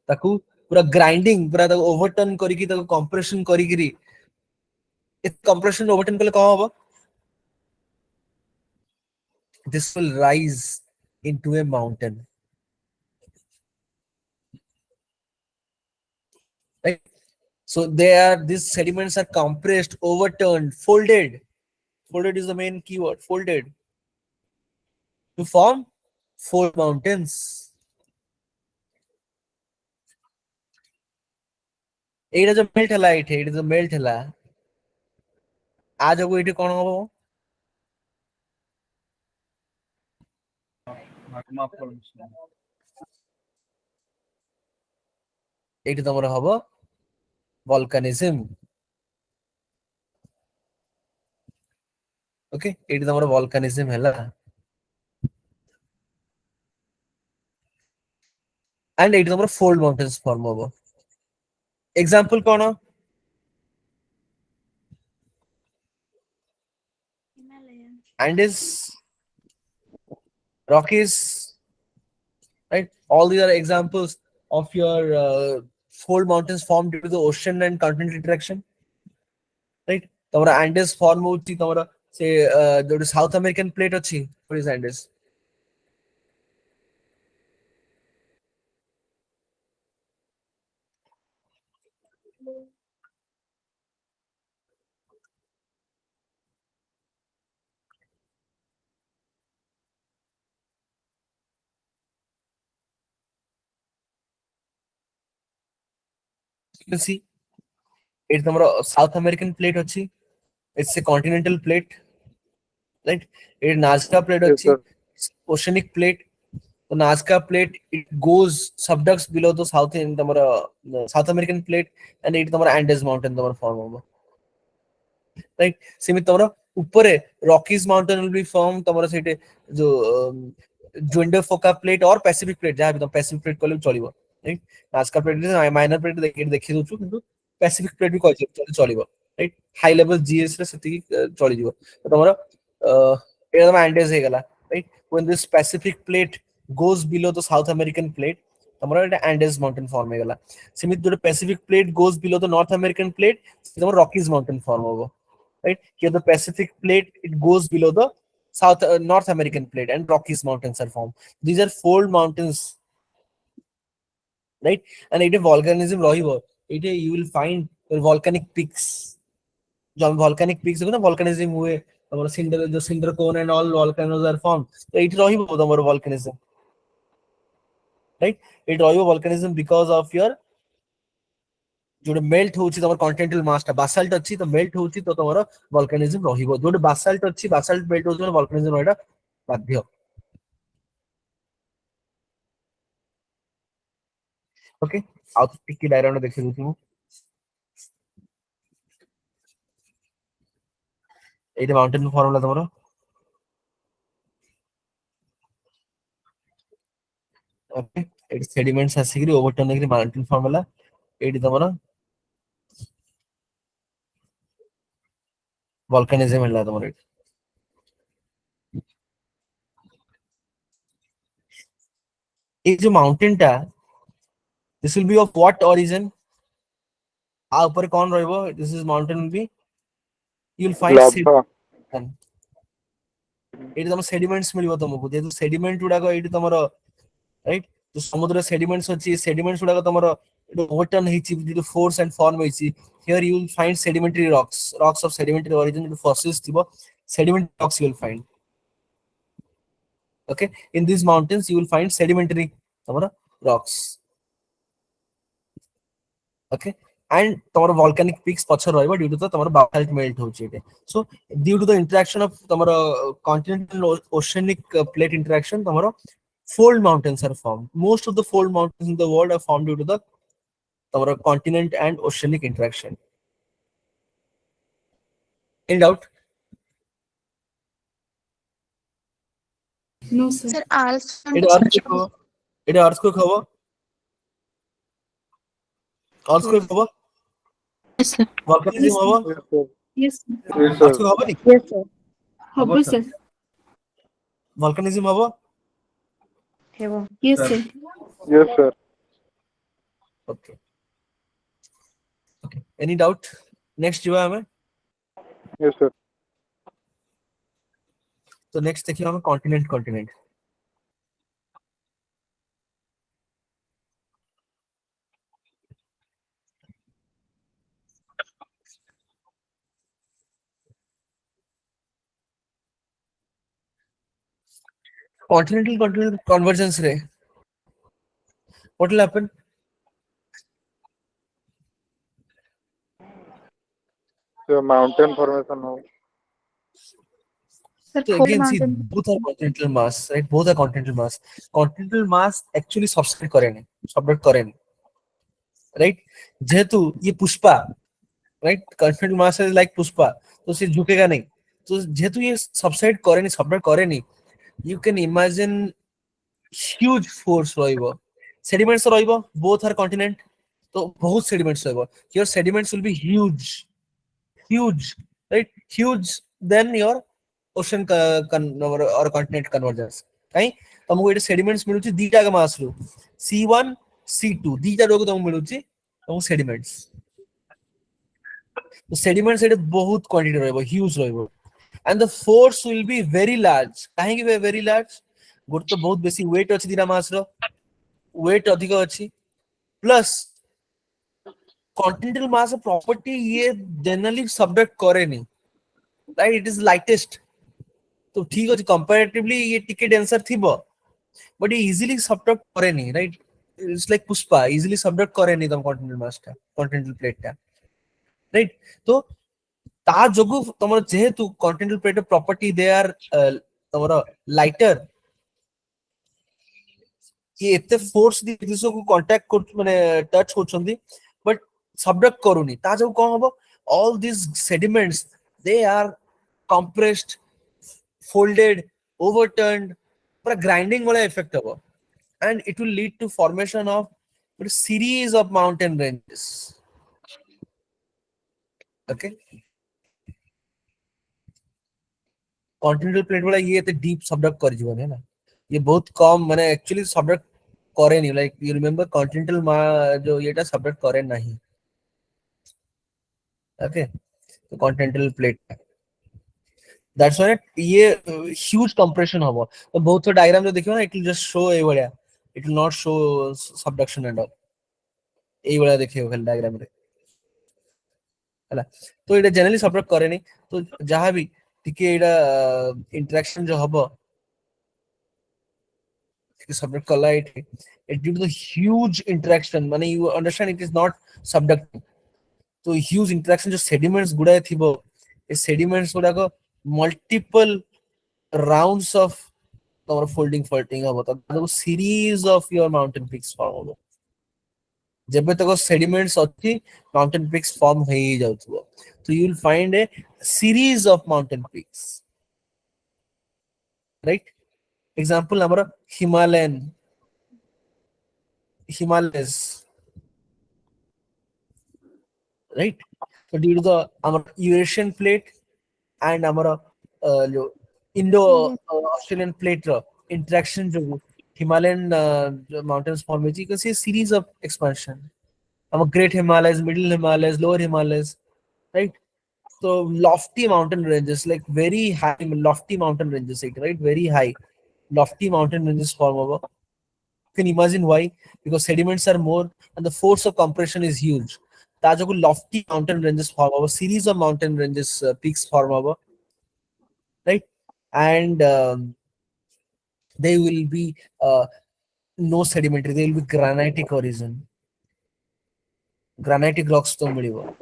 ତାକୁ ପୁରା grinding ପୁରା ତାକୁ overturn କରିକି ତାକୁ compression କରିକିରି ଏ compression overturn କଲେ କଣ ହବ this will rise into a mountain right so these sediments are compressed overturned folded is the main keyword folded to form fold mountains ଏଇଟା ଯୋଉ melt ହେଲା ଏଇଟା ଯୋଉ melt ହେଲା ଆ ଯୋଗୁ ଏଇଠି କଣ ହବ Magma formation. ଏଇଠି ତମର ହବ volcanism okay ଏଇଠି ତମର volcanism ହେଲା and ଏଇଠି ତମର fold mountains form ହବ example କଣ Andes Rockies right all these are examples of your fold mountains formed due to the ocean and continental interaction right तमरा Andes form होची तमरा से जो साउथ अमेरिकन प्लेट अछि what is Andes can see it's the South American plate अच्छी, it's a continental plate, right? It's Nazca plate Yes, अच्छी, sir. oceanic plate. The Nazca plate it goes subducts below the South American plate and it the Andes mountain the form होगा, right? सीमित तमरा ऊपर है Rockies mountain will be formed तमरा सेटे जो Joined Foca plate और Pacific plate जहाँ भी तो Pacific plate कोले चलिबो, right? Nazca plate is minor plate देखी दोचु किंतु Pacific plate भी कोई चलिबो, right? High level GS रे सेती चलिबो तो तमरा एटा तमरा Andes हे गला, right? When this Pacific plate goes below the South American plate तमरा Etah Andes mountain form हे गला, सीमित जो Pacific plate goes below the North American plate तमरा Rockies mountain form होगा, right? Here the Pacific plate it goes below the North American plate and Rockies mountains are formed. These are fold mountains, right? And it is volcanism rahibo. It you will find volcanic peaks. जो volcanic peaks देखो ना volcanism हुए हमारा cinder cone and all volcanoes are formed. So it rahibo हमारा volcanism, right? It rahibo volcanism because of your जो melt होची तमर continental मास टा बासाल्ट अछि तो मेल्ट होची तो तमर वोल्केनिज्म रहिबो, जो बासाल्ट अछि बासाल्ट मेल्ट होची तो वोल्केनिज्म रहटा बाध्य। ओके आउ टिकी डायग्राम देखि दोछु मु एटा माउंटेन फॉर्मूला तमर ओके एटा सेडिमेंट्स आसिकरी ओवरटर्न हेकरी माउंटेन फॉर्मूला एटी तमर वोल्केनिज्म हला तमर एटी ए जो माउंटेन टा this will be of what origin आ ऊपर कौन रहइबो this is mountain will be you will find Lava. Eighty तम सेडिमेंट्स मिलिबो तमको जेतु सेडिमेंट उडा को एटी तमरो राइट तो समुद्र सेडिमेंट्स अछि सेडिमेंट्स उडा को तमरो ओवरटर्न हिची due to force and form हिची here you will find sedimentary rocks of sedimentary origin fossils थिबो sedimentary rocks you will find, okay? In these mountains you will find sedimentary तमरो rocks, okay? And तमरो volcanic peaks पछर रहइबो due to the तमरो basalt melt होची एटे so due to the interaction of तमरो continental oceanic plate interaction तमरो fold mountains are formed. Most of the fold mountains in the world are formed due to the तमरो continent and oceanic interaction. In doubt? No, sir. Sir, also It earthquake hobo earthquake hobo Yes, sir. volcanism hobo Yes, sir. Yes, sir. Yes, sir. earthquake hobo ni Yes, sir. Hobo, sir. volcanism hobo Yes, sir. Yes, sir. okay okay any doubt next जो है हमें Yes, sir. तो next देखिए हमें continent continental convergence रे what will happen The mountain formation now. sir, so fold again see mountain. both are continental mass, right? Both are continental mass actually subtract करेनी right? जेहेतु ये Pushpa right? Continental mass is like Pushpa तो सिर्फ झुकेगा नहीं तो जेहेतु ये सबसाइड करेनी you can imagine huge force ରହିବ sediments ରହିବ both are continent तो बहुत sediments ରହିବ your sediments will be huge right? Huge than your ocean or continent convergence काई तमको एटे sediments मिलुची दीटा का मास रो C1 C2 दीटा रोग तमको मिलुची तमको sediments तो sediments एटे बहुत क्वांटिटी रहइबो huge रहइबो and the force will be very large काहे कि very large गोट तो बहुत बेसी weight अछि दीटा मास रो weight अधिक अछि plus continental mass property ये generally subduct करेनी right? It is lightest तो ठीक अछि comparatively ये टिके डेंसर थिबो but ये easily subtract करेनी right? it's like Puspa, easily subduct करेनी तम continental mass टा, continental plate टा, right? तो ता जोगु तमर जेहेतु continental plate property they are तमर lighter, ये एते फोर्स दी जिसो को कांटेक्ट कर माने टच होचंदी बट सबडक्ट करूनी ता जो कोन हबो all this sediments they are compressed, folded, overturned, पूरा ग्राइंडिंग वाला इफेक्ट हबो and it will lead to formation of a series of mountain ranges. Okay, continental plate वाला ये एते डीप सबडक्ट कर जीवन है ना, ये बहुत कम माने एक्चुअली सबडक्ट करे नहीं, लाइक यू रिमेंबर कॉन्टिनेंटल जो येटा सबडक्ट करे नहीं. ओके, तो कॉन्टिनेंटल प्लेट दैट्स व्हाई ये ह्यूज कंप्रेशन हबो. तो बहुत तो डायग्राम जो देखियो ना इट विल जस्ट शो ए बढिया, it will not show subduction and all. ए बढिया देखियो खाली डायग्राम रे हला. तो एटा जनरली सबडक्ट करे नहीं. तो जहां भी टिके एटा इंटरेक्शन जो हबो subduct collide it due to the huge interaction माने you understand it is not subducting. तो huge interaction जो sediments गुडाए थिबो ए sediments गुडा को multiple rounds of our folding हबो तो series of your mountain peaks form हबो. जब तक sediments अछि mountain peaks form हो ही जाउथबो. तो you will find a series of mountain peaks, right? Example हमारा Himalayas, right? So due to the our Eurasian plate and our जो Indo Australian plate interaction जो Himalayan mountains form, you can see a series of expansion. Our Great Himalayas, Middle Himalayas, Lower Himalayas, right? So lofty mountain ranges, like very high lofty mountain ranges, right? Very high lofty mountain ranges form over. You can imagine why, because sediments are more and the force of compression is huge. Tajaku lofty mountain ranges form over, series of mountain ranges peaks form over, right? And they will be no sedimentary, they will be granitic origin. Granitic rocks to midibo.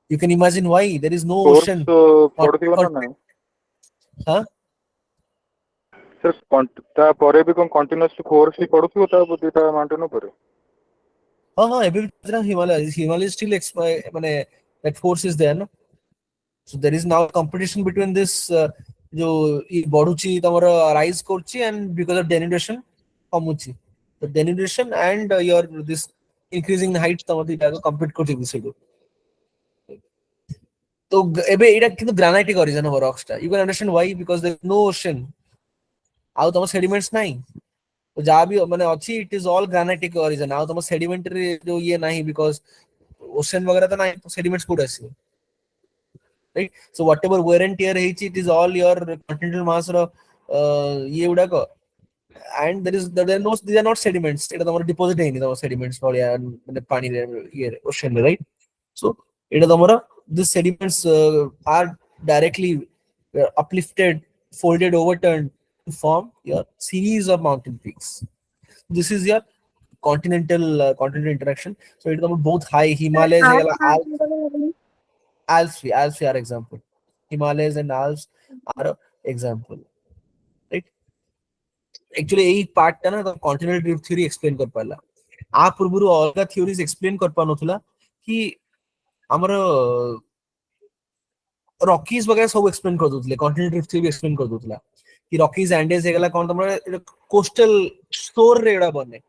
You can imagine why there is no Course ocean. ପଢୁଥିବ ନା ନାଇଁ Huh? sir? ତା ପରେ ବି କଣ continuously course ବି ପଢୁଥିବ ତା ଦିଟା mountain ଉପରେ? हाँ अभी Himalayas still माने that force is there, no? So there is now competition between this जो ये बढ़ुची तमरो rise करची and because of denudation कमुची. The denudation and your this increasing height तमरो दिटा को compete करची बिसेडो. तो एबे एटा किंतु ग्रानाइटिक origin of rocks टा. You can understand why, because there is no ocean. आउ तम sediments नहीं. तो जहाँ भी माने अच्छी it is all granitic origin. आउ तम sedimentary जो ये नहीं, because ocean वगैरह तो नहीं, तो sediments कोड ऐसे. Right? So whatever wear and tear है, it is all your continental mass रो ये उड़ा को. And there are no, these are not sediments. इटा तमरो deposit है नहीं तमरो sediments वाले यार माने पानी रे ये ocean रे, right? So इटा तमरो these sediments are directly uplifted, folded, overturned to form your series of mountain peaks. This is your continental interaction. So it is both high Himalayas and Alps are example. Himalayas and Alps are example, right? Actually यही part टा ना तो continental drift theory explain कर पाला. आ पूर्वरु अलग theories explain कर पानो थला कि हमरो रॉकीज वगैरह सब एक्सप्लेन कर दोतले, कॉन्टिनेंटल ड्रिफ्ट थ्योरी एक्सप्लेन कर दोतला कि रॉकीज एंडेज हेगला कोन तमरा कोस्टल स्टोर रे एडा बने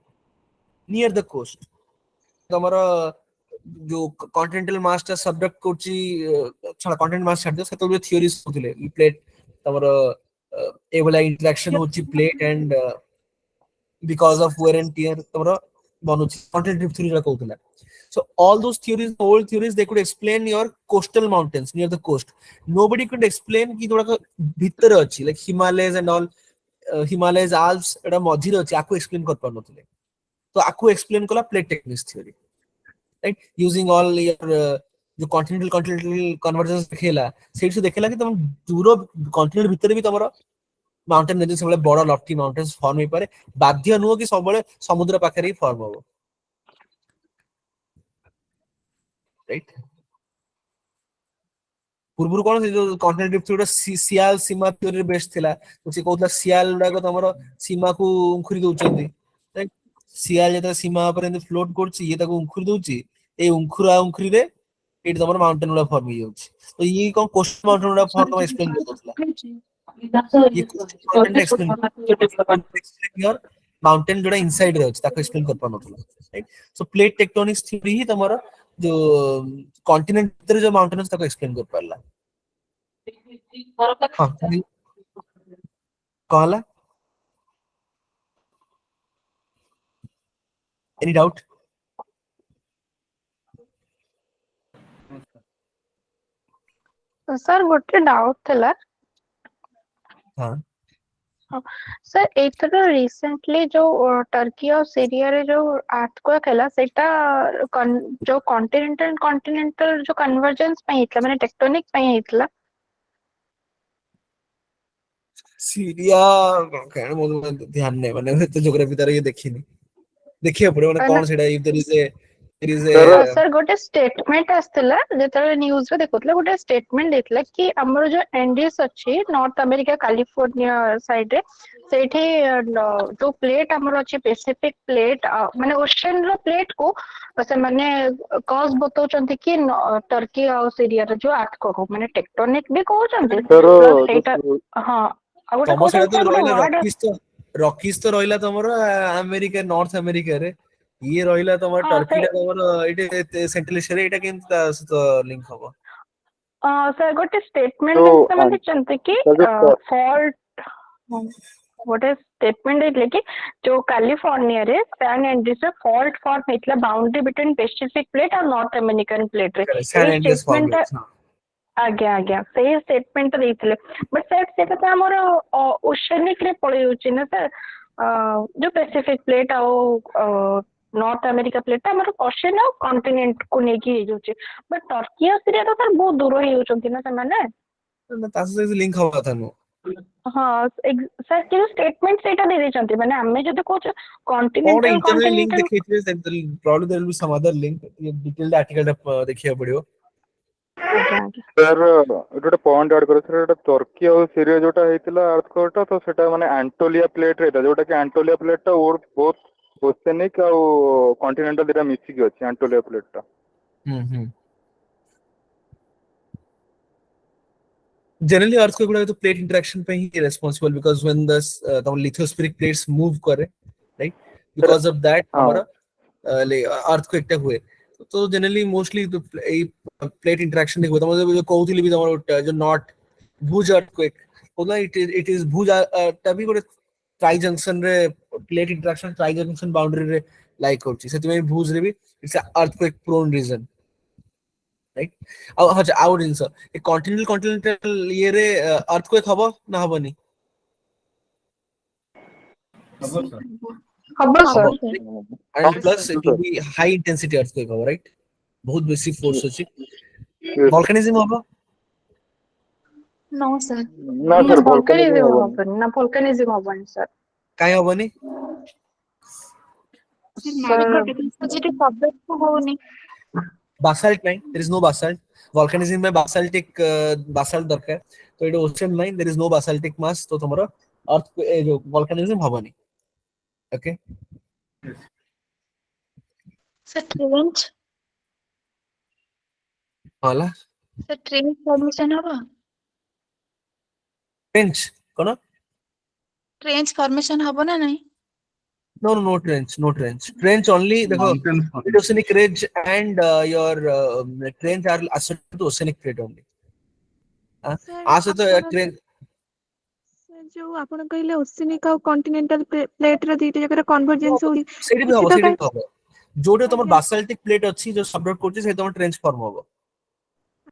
नियर द कोस्ट. तमरा जो कॉन्टिनेंटल मास टा सबडक्ट करची छला कॉन्टिनेंटल मास छाड़ दे सेतो बे थ्योरीज होतले प्लेट तमरा ए वाला इंटरेक्शन होची plate and because of wear and tear तमरा बनुची कॉन्टिनेंटल ड्रिफ्ट थ्योरी रा कहतला. So all those theories, old theories, they could explain your coastal mountains near the coast. Nobody could explain कि थोड़ा भीतर अच्छी, like Himalayas and all, Himalayas, Alps, एटा मझिरे अच्छी, आको explain कर पानो तुले. तो आको explain कला plate tectonics theory, right? Using all your जो continental convergence खेला, सेट से देखेला कि तुम दूरो continent भीतर भी तुम्हारा माउंटेन रेंज सब बड़ लफ्टी माउंटेन्स फॉर्म हो पारे बाध्य नुह कि सब समुद्र पाखे ही फॉर्म हो राइट पूर्व कौन से जो कॉन्टिनेंटल थ्योरी सियाल सीमा थ्योरी बेस्ड थिला तो से कहउतला सियाल गुडा तमरो सीमा को उंखुरी दउचंदी राइट सियाल जेता सीमा पर एंड फ्लोट करछि ये ताको उंखुरी दउछि ए उंखुरा उंखुरी रे एट तमरो माउंटेन गुडा फॉर्म हो जाउछि तो ये कोन कोस्ट माउंटेन गुडा फॉर्म एक्सप्लेन कर दउतला ये माउंटेन एक्सप्लेन योर माउंटेन जोड़ा इनसाइड रे अछि ताको एक्सप्लेन कर पानथला right so plate tectonics theory ही तमरो जो कॉन्टिनेंट भीतर जो माउंटेन्स ताको एक्सप्लेन कर पारला हां कहला एनी डाउट सर गोटे डाउट थिला हां सर एथर रिसेंटली जो टर्की और सीरिया रे जो अर्थक्वेक हैला सेटा जो कॉन्टिनेंटल जो कन्वर्जेंस पे हितला माने टेक्टोनिक पे हितला सीरिया कहने मोर ध्यान नहीं माने तो ज्योग्राफी तार ये देखिनी देखिए पड़े माने कौन सेटा इफ सर गोटे स्टेटमेंट आस्थिला जेतले न्यूज़ रे देखुतले गोटे स्टेटमेंट देतला कि हमर जो एनडीएस अछि नॉर्थ अमेरिका कैलिफोर्निया साइड रे सेठी जो प्लेट हमर अछि पैसिफिक प्लेट माने ओशियन रो प्लेट को से माने कॉज बतौचंती कि टर्की और सीरिया रे जो अर्थक्वेक माने टेक्टोनिक भी कहउचंती प्लस एटा हां आ गोटे तमो सेटा तो रहिला कहउचंती रॉकीज तो रहिला तमरो अमेरिका नॉर्थ अमेरिका रे ये रहिला तमरो टर्की रे तमरो इटे सेंट्रल एशिया रे एटा केन लिंक हबो सर गोटे स्टेटमेंट मतलब चंते कि फॉल्ट गोटे स्टेटमेंट देले कि जो कैलिफोर्निया रे सैन एंड्रियस रे फॉल्ट फॉर्म हेतला बाउंड्री बिटवीन पैसिफिक प्लेट और नॉर्थ अमेरिकन प्लेट रे सैन एंड्रियस फॉर्म आज्ञा आज्ञा सही स्टेटमेंट देइथिले बट सर सेटा त हमर ओशियनिक रे पळै होछि ना सर जो पैसिफिक प्लेट और नॉर्थ अमेरिका प्लेट हमर ओशियन और कॉन्टिनेंट को नेकी हे जोछि बट टर्की और सीरिया तो सर बहुत दूर ही होछंती ना सर ना तासे लिंक हवा थानो हाँ सर के स्टेटमेंट सेटा दे देछंती माने हमें जदि कोच और इंटरनल लिंक देखिए probably there will be some other link ये डिटेल्ड आर्टिकल देखिया पड़ियो सर गोटे पॉइंट ऐड करो सर टर्की और सीरिया जोटा हेतिला अर्थक्वेक तो सेटा माने एंटोलिया प्लेट रेटा जोटा कि एंटोलिया प्लेट टा और बहुत ओसेनिक और कॉन्टिनेंटल दिरा मिसी की अछि एंटोलिया प्लेट टा generally earthquake गुडा तो plate interaction पे ही responsible because when the lithospheric plates move करे right because of that हमारा earthquake टा हुए तो generally mostly तो plate interaction नहीं होता मतलब जो कहूतिली भी हमारा जो not भुज earthquake होता it is भुज तभी गोटे ट्राई जंक्शन रे plate interaction tri junction boundary रे लाइक होची सेति में भुज रे भी it's a earthquake prone region right out जिंस ए कॉन्टिनेंटल ये रे अर्थक्वेक हबो ना हबोनी हबो sir and plus it will be high intensity earthquake हबो राइट बहुत बेसी फोर्स अछि वोल्केनिज्म हबो नो सर ना सर वोल्केनिज्म हबो सर काई हबोनी पॉजिटिव सब्जेक्ट को होनी बासाल्ट नहीं there is no basalt volcanism में बासाल्टिक बासाल्ट दरकार तो इट ओशन नहीं there is no basaltic mass तो तुम्हारा अर्थ जो वोल्केनिज्म हबोनी ओके सर ट्रेंच होला सर ट्रेंच फॉर्मेशन हबो ट्रेंच कोन ट्रेंच फॉर्मेशन हबो ना नहीं no trench only देखो oceanic ridge and your trench are associated to oceanic plate only आसे तो ट्रेन जो आपण कहले ओशिनिक और कॉन्टिनेंटल प्लेट रे दीटे जकर कन्वर्जेंस होई सेठी भी हबो जोडे तमर बासाल्टिक प्लेट अछि जो सबडक्ट करछि से तमर ट्रेंच फॉर्म हबो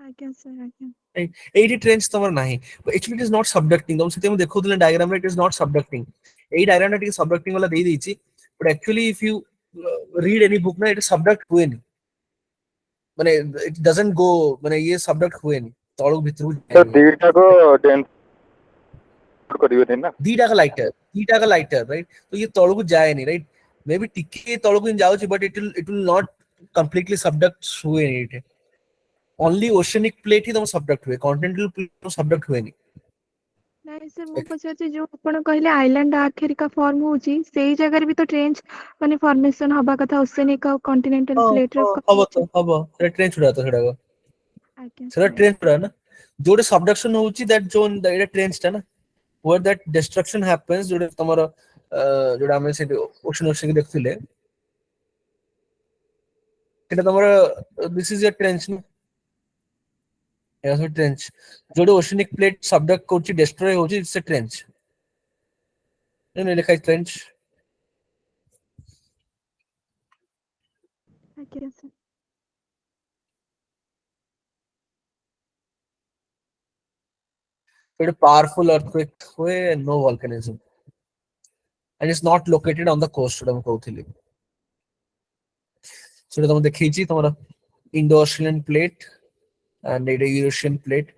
आज्ञा सर आज्ञा एटी ट्रेंच तमर नाही actually it is not subducting तुम सेते हम देखौतले डायग्राम रे इट इज नॉट सबडक्टिंग एई डायग्राम रे सबडक्टिंग वाला दे देछि but actually if you read any book ना इट सबडक्ट हुए नहीं माने इट डजंट गो माने ये सबडक्ट हुए नहीं तळो भितरु सर दीटा को डेंस କରିବେନି ନା दीटा का लाइटर राइट तो ये तळକୁ जाएनी राइट मे बी टिके तळକୁ जाउची but it will not completely subduct हुए इट ओनली ओशियनिक प्लेट ही तुम सबडक्ट हुए कॉन्टिनेंटल प्लेट सबडक्ट हुए नहीं ନାଇଁ ସାର୍ ମୁଁ ପଚାରୁଛି ଯୋଉ ଆପଣ କହିଲେ ଆଇଲାଣ୍ଡ ଆର୍କ ହେରିକା ଫର୍ମ ହଉଛି ସେଇ ଜାଗାରେ ବି ତ ଟ୍ରେଞ୍ଜ ମାନେ ଫର୍ମେସନ ହବା କଥା ଓସେନିକ ଆଉ କଣ୍ଟିନେଣ୍ଟାଲ ପ୍ଲେଟରେ ହବ ସେଟା ट्रेंच उड़ा तो ଆଜ୍ଞା सेटा ट्रेंच उड़ा ना जोडे सबडक्शन होची दैट जोन एटा ट्रेंच टा ना where that destruction happens जोडे तमरो जोडा हम से ओशन के देखथिले एटा तमरो दिस इज अ ट्रेंच ना एटा से ट्रेंच जोडे oceanic plate subduct Kochi destroy होची इट्स अ ट्रेंच ने लिखा है ट्रेंच ଆଜ୍ଞା ସାର୍ a powerful earthquake हुए no volcanism and it's not located on the coast जोडा हम कहउथिले जोडा तम देखैची तमरो Indo Australian plate and a Eurasian plate.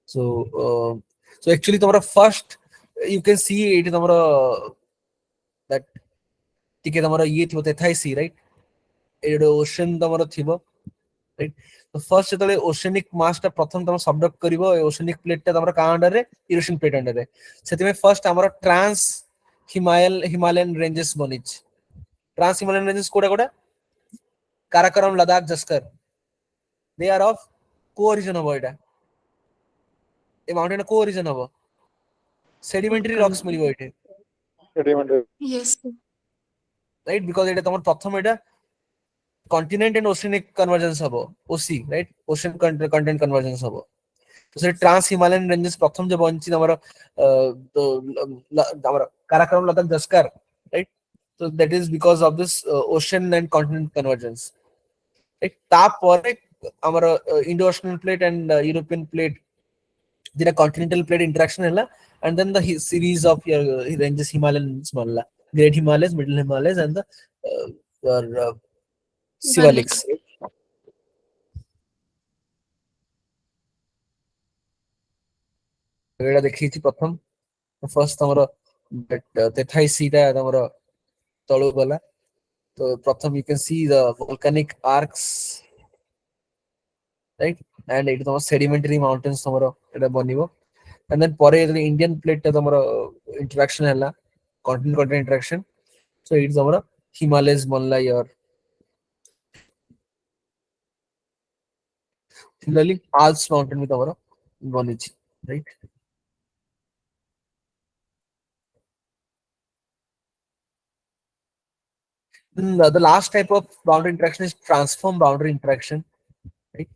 So actually, the first you can see it is that ठीक है तमरा ये थी होते था सी राइट एडो ओशन तमरा थिबो राइट तो फर्स्ट जतले ओशनिक मास ता प्रथम तम सबडक्ट करिवो ओशनिक प्लेट ता तमरा का अंडर रे यूरेशियन प्लेट अंडर रे सेति में फर्स्ट हमरा ट्रांस हिमालयन रेंजेस बनिच ट्रांस हिमालयन रेंजेस कोडा कोडा Karakoram Ladakh Zanskar they are of co-origin हबो एटा ए माउंटेन को-ओरिजिन हबो सेडिमेंटरी रॉक्स मिलिबो एटे Yes. राइट बिकॉज़ एटा तमर प्रथम एटा कॉन्टिनेंट एंड ओशियनिक कन्वर्जेंस हबो OC right ocean content convergence हबो तो से ट्रांस हिमालयन रेंजेस प्रथम जो बंची तमर तो तमर Karakoram Ladakh Zanskar right so that is because of this ocean and continent convergence right तापर our Indo-Oceanian plate and European plate did a continental plate interaction hella and then the series of your ranges Himalayas manla Great Himalayas, Middle Himalayas and the your Sivaliks एटा देखिछि प्रथम first तमरो तेथाई सीटा तमरो तळु गला तो प्रथम you can see the volcanic arcs right and it is sedimentary mountains tomorrow eta banibo and then pore Indian plate ta tomorrow interaction hella continent interaction so it is tomorrow Himalayas banla your similarly Alps mountain with tomorrow banichi right then the last type of boundary interaction is transform boundary interaction right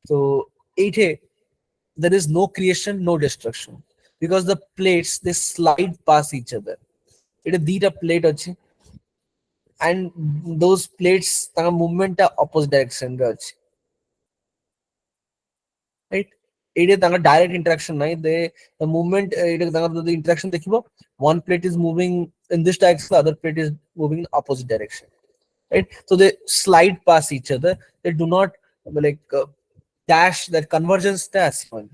so there is no creation no destruction because the plates they slide past each other it is dita plate achi and those plates tanga movement opposite direction re achi right it is tanga direct interaction nai the movement it is tanga the interaction dekhibo one plate is moving in this direction the other plate is moving in opposite direction right so they slide past each other they do not like dash that convergence dash one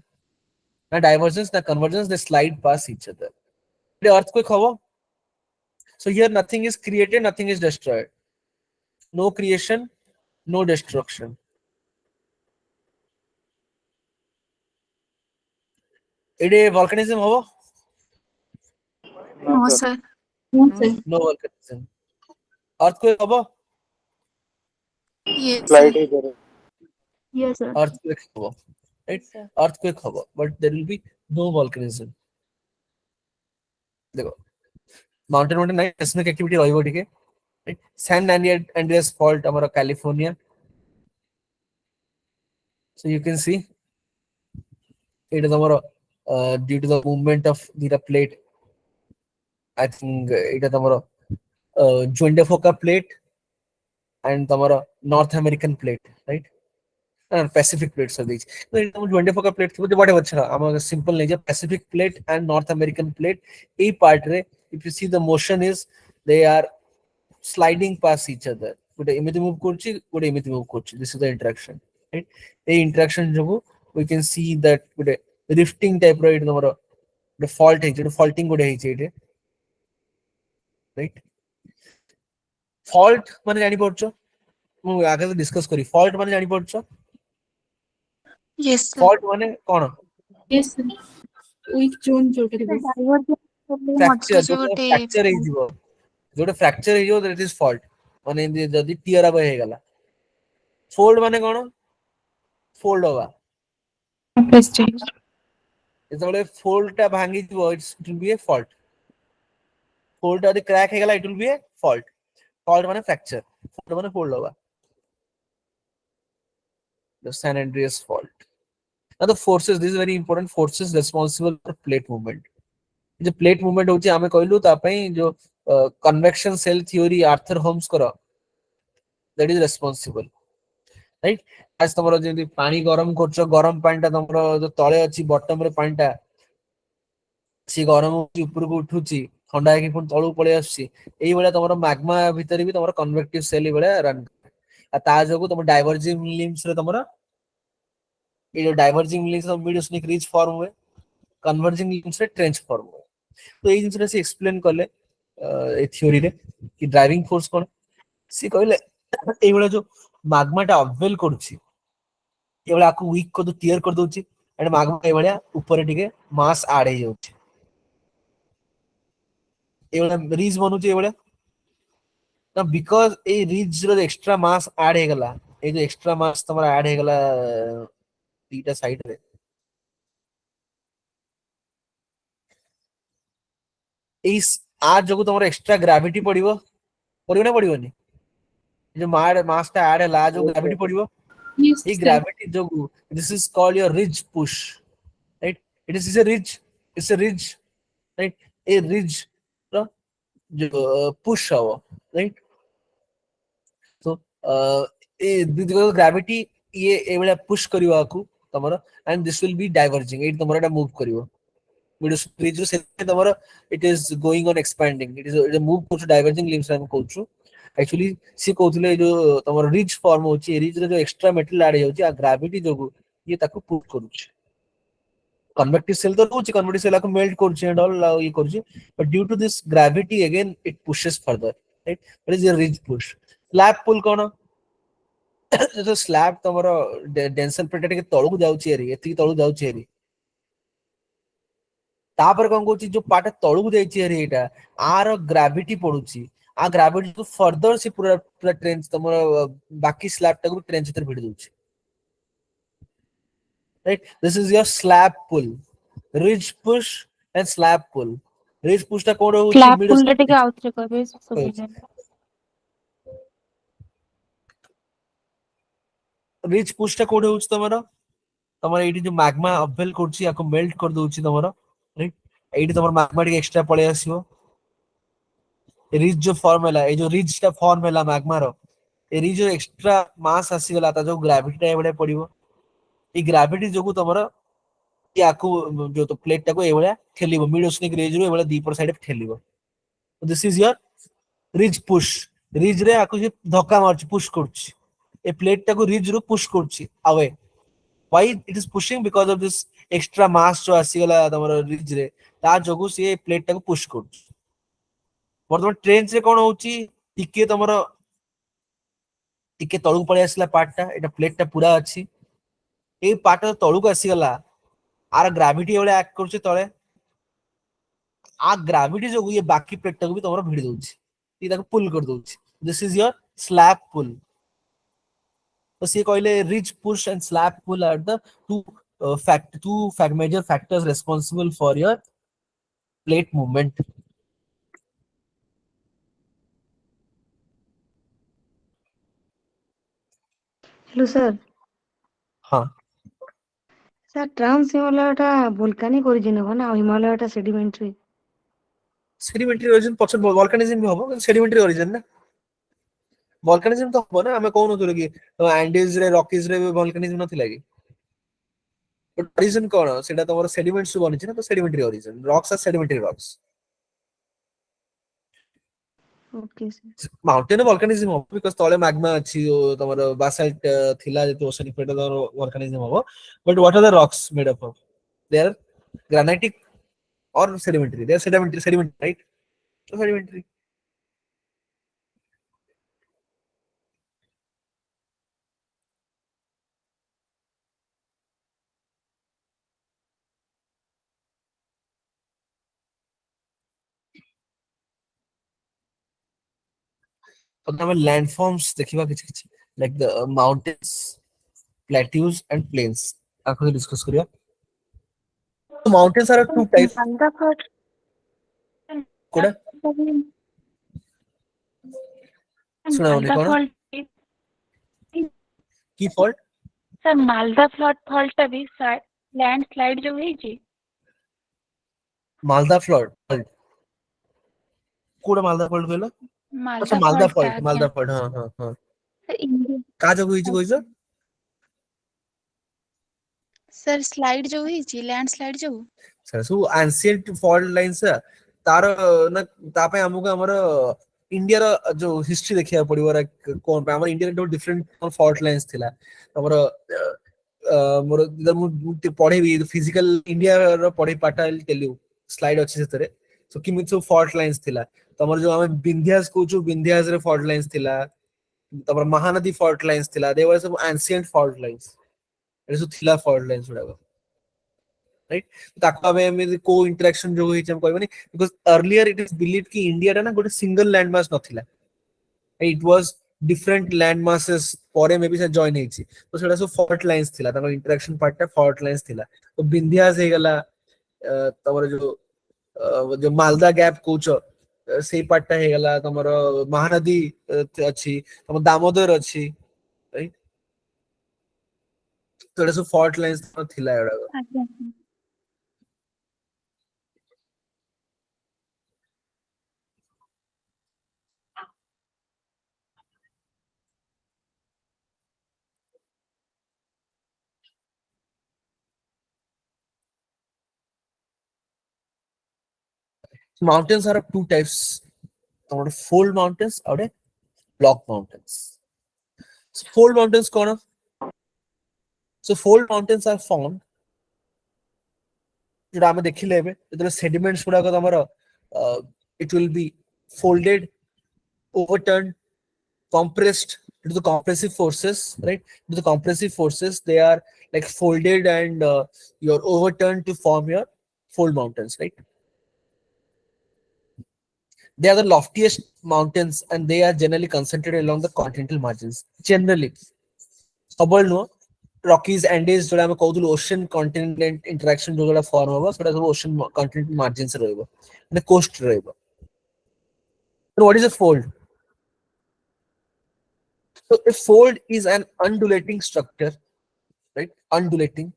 na divergence na convergence they slide past each other the earthquake hobo so here nothing is created nothing is destroyed no creation no destruction it a volcanism hobo No, sir. no volcanism earthquake hobo Yes, sir. slide ହେଇପାରେ Yes, sir. earthquake hobo right earthquake hobo but there will be no volcanism देखो mountain mountain नहीं seismic activity ରହିବ ଟିକେ right San Andreas fault ଆମର California so you can see it is our due to the movement of the plate I think it is our Joindefoca plate and our North American plate right and Pacific plates are these so it is Joindefoca plate whatever chha simple nature Pacific plate and North American plate a part re if you see the motion is they are sliding past each other ଗୋଟେ ଏମିତି move କରୁଛି ଗୋଟେ ଏମିତି move କରୁଛି this is the interaction right এই interaction ଯୋଗୁ we can see that ଗୋଟେ rifting type ର ଏଇଠି ତମର ଗୋଟେ ଫଲ୍ଟ ହେଇଛି, ଗୋଟେ ଫଲ୍ଟିଂ ଗୋଟେ ହେଇଛି ଏଇଠି, ରାଇଟ୍? ଫଲ୍ଟ ମାନେ ଜାଣିପାରୁଛ, ମୁଁ ଆଗରେ ଡିସ୍କସ୍ କରି, ଫଲ୍ଟ ମାନେ ଜାଣିପାରୁଛ, Yes, sir. ଫଲ୍ଟ ମାନେ କଣ? Yes, sir. Weak zone ଯୋଉଟା ଥିବ। ଫ୍ରାକ୍ଚର, ଯୋଉଟା ଫ୍ରାକ୍ଚର ହେଇଯିବ, ଯୋଉଟା ଫ୍ରାକ୍ଚର ହେଇଯିବ that is fault, ମାନେ ଏମିତି ଯଦି ଟିୟର ଅପ ହେଇଗଲା। ଫୋଲ୍ଡ ମାନେ କଣ? ଫୋଲ୍ଡ ହବା, Surface change. ଯେତେବେଳେ ଫୋଲ୍ଡ ଟା ଭାଙ୍ଗିଯିବ it will be a fault, fold ଟା ଯଦି କ୍ରାକ୍ ହେଇଗଲା it will be a fault, fault ମାନେ ଫ୍ରାକ୍ଚର, ଫୋଲ୍ଡ ମାନେ ଫୋଲ୍ଡ ହବା, the San Andreas fault. Now the forces, this is very important, forces responsible for plate movement. जो plate movement होची आमे कहलु ता पई जो convection cell theory Arthur Holmes करो, दैट इज रेस्पोंसिबल, राइट? आज तमरो जे पानी गरम करछो, गरम पानी ता तमरो जो तळे अछि बॉटम रे पानी ता सी गरम होची ऊपर को उठुची, ठंडा है कि पुन तळु पळे आसी, एई बेला तमरो मैग्मा भीतर भी तमरो कन्वेक्टिव सेल बेला रन आ ता जोगु तम डाइवर्जिंग लिम्स रे तमरो ए जो diverging limbs of mid oceanic ridge form हुए, कन्वर्जिंग लिम्स रे ट्रेंच फॉर्म हुए। तो ये जिनसे से एक्सप्लेन करले ए थ्योरी रे कि ड्राइविंग फोर्स कोन, सी कहले ए वाला जो मैग्माटा अवेल करछि, ए वाला आकु वीक को टियर कर दोछि, एंड मैग्मा ए वाला ऊपर टिके मास ऐड हे जाउछि, ए वाला रिज बनुछि ए वाला ना, बिकॉज़ ए रिज रो एक्स्ट्रा मास ऐड हे गला, ए जो एक्स्ट्रा मास तमरा ऐड हे गला तीटा साइड रे, इस आज जो तुमरा एक्स्ट्रा ग्रेविटी पड़िबो, पड़िबो ना पड़िबोनी, जो मास टा ऐड हला जो ग्रेविटी पड़िबो, Yes, ये sir. ग्रेविटी जो this is called your ridge push, right? It is a ridge, it's a ridge, right? ए रिज रो जो पुश हो, राइट? तो ए ग्रेविटी ये ए वाला पुश करिवा को तमरा, and this will be diverging, एट तमरा मूव करिवो मिडोस्क्रीज से तमरा, it is going on expanding, it is move to diverging limbs हम कहू। एक्चुअली सी कहउतले जो तमरा रिज फॉर्म होची, रिज रे जो एक्स्ट्रा मेटल ऐड होची आ ग्रेविटी जो ये ताको पुश करूची, कन्वेक्टिव सेल तो होची, कन्वेक्टिव सेल को मेल्ट करची एंड ऑल ये करची, but due to this gravity again it pushes further, right? That is a ridge push. Slab pull कोन, जो स्लैब तमरा डेंसल प्लेट के तळु को जाउची एरी, एति तळु जाउची एरी, तापर कौन कहूँ जो पार्ट तलू जाइए एटा आर ग्रेविटी पड़ुची, आ ग्रेविटी तो फर्दर से पूरा पूरा ट्रेंच तुम बाकी स्लैब टाको ट्रेंच भीतर भिड़ दूची, right? This is your slab pull, ridge push and slab pull. Ridge push टा कोन होची, Slab मिड pull ଟା ଟିକେ ଆଉଥରେ କହିବେ ସୁବିଧା। रिज पुश टा कोन होची तमरो, तमरो एठी जो मैग्मा अवेल करची याको मेल्ट कर दोची तमरो, राइट? एठी तमरो मैग्मा टिके एक्स्ट्रा पळे आसीबो, रिज जो फॉर्म है, ये जो रिज टा फॉर्म है मैग्मा रो, ए रिज जो एक्स्ट्रा मास आसी गला ता जो ग्रेविटी टा एबडे पड़िबो, ई ग्रेविटी जोगु तमरो याकू जो तो प्लेट टाको एबडे ठेलिबो, मिडोस्निक रिज रो एबडे दीपर साइड ठेलिबो। This is your ridge push, ridge रे याकू जे धक्का मारची पुश करची, ए प्लेट टाको रिज रो पुश करची away. Why it is pushing? Because of this extra mass जो आसी गला तमरो रिज रे, ता जोगु से प्लेट टाको पुश करची। बर्तमान ट्रेन से कौन होची, टिके तमरो टिके तळु पळे आसला पार्ट टा, एटा प्लेट टा पूरा अछि, ए पार्ट तळु को आसी गला, आर ग्रेविटी एवळे एक्ट करछि तळे, आ ग्रेविटी जो ये बाकी प्लेट टा को भी तमरो भिड़ दोछि, ती ताको पुल कर दोछि। This is your slab pull. तो से कहले ridge push and slab pull are the two major factors responsible for your plate movement. Hello sir. हाँ, सर ट्रांस हिमालयटा वोल्कानिक ओरिजिन हो ना, हिमालयटा सेडिमेंटरी? सेडिमेंटरी ओरिजिन पछ वोल्कानिज्म भी होबो, सेडिमेंटरी ओरिजिन ना, वोल्कानिज्म तो होबो ना। हमें कोन होतलो कि एंडीज रे रॉकीज रे वोल्कानिज्म नथिला कि, बट ओरिजिन कोन सेटा तमरो सेडिमेंट्स से बनिछि ना, तो sedimentary origin, rocks are sedimentary rocks. Okay sir. Mountain volcanism हो बिकॉज़ तळे मैग्मा अछि, तमरो बासाल्ट थिला जे ओशनिक प्लेट वोल्कानिज्म हो। But what are the rocks made up of? They are granitic or sedimentary. They are sedimentary, right? So sedimentary. Landforms देखिबा किछ like the mountains, plateaus and plains. आखो discuss करिया. So mountains are two types. कोडा सुनाओनी मालदा कोन fault की fault? Sir Malda fault भी landslide जो ହେଇଛି Malda flood. कोडा मालदा फ्लड कहला? अच्छा मालदा मालदा फॉल्ट फ्लड हां हां हां. इंडिया का जगह होई छै सर स्लाइड जो ହେଇଛି लैंडस्लाइड जो sir so ancient fault lines तार ना ता पे हमको हमर इंडिया रो जो हिस्ट्री देखिया पड़िबो कोन पे हमर इंडिया रो डिफरेंट फॉल्ट लाइंस थिला हमर मोर पढ़ेबी फिजिकल इंडिया रो पढ़े पाटा टेल यू स्लाइड अछि सेतरे सो किमित सो फॉल्ट लाइंस थिला तमर जो हम विंध्यास को जो विंध्यास रे फॉल्ट लाइंस थिला तमर महानदी फॉल्ट लाइंस थिला दे वर सब एंशिएंट फॉल्ट लाइंस एसो थिला फॉल्ट लाइंस उडा राइट ताको हमें में को इंटरेक्शन जो होई हम कहबनी because earlier it is believed कि इंडिया रा ना गोटे सिंगल लैंड मास नथिला it was different land masses परे मे भी से जॉइन हेछि तो सेटा सब फॉल्ट लाइंस थिला ताको इंटरेक्शन पार्ट ता फॉल्ट लाइंस थिला तो विंध्यास हे गला तमर जो मालदा गैप कोच सेई पार्ट ता हे गला तमर महानदी अछि तमर दामोदर अछि राइट तो एटा सब फॉल्ट लाइंस थिला एडा mountains are of two types. Fold mountains और block mountains. So fold mountains कौन? So fold mountains are formed. जो आमे देखिले एबे जेतले sediments गुडा को तमरो it will be folded, overturned, compressed due to the compressive forces, right? Due to the compressive forces, they are like folded and you're overturned to form your fold mountains, right? They are the loftiest mountains and they are generally concentrated along the continental margins. Generally, सबल no Rockies, Andes जोड़ा हमें कहूँ ocean continent interaction जो जोड़ा form होगा, so that's ocean continent margins रहेगा, and coast रहेगा. So what is a fold? So a fold is an undulating structure, right? Undulating,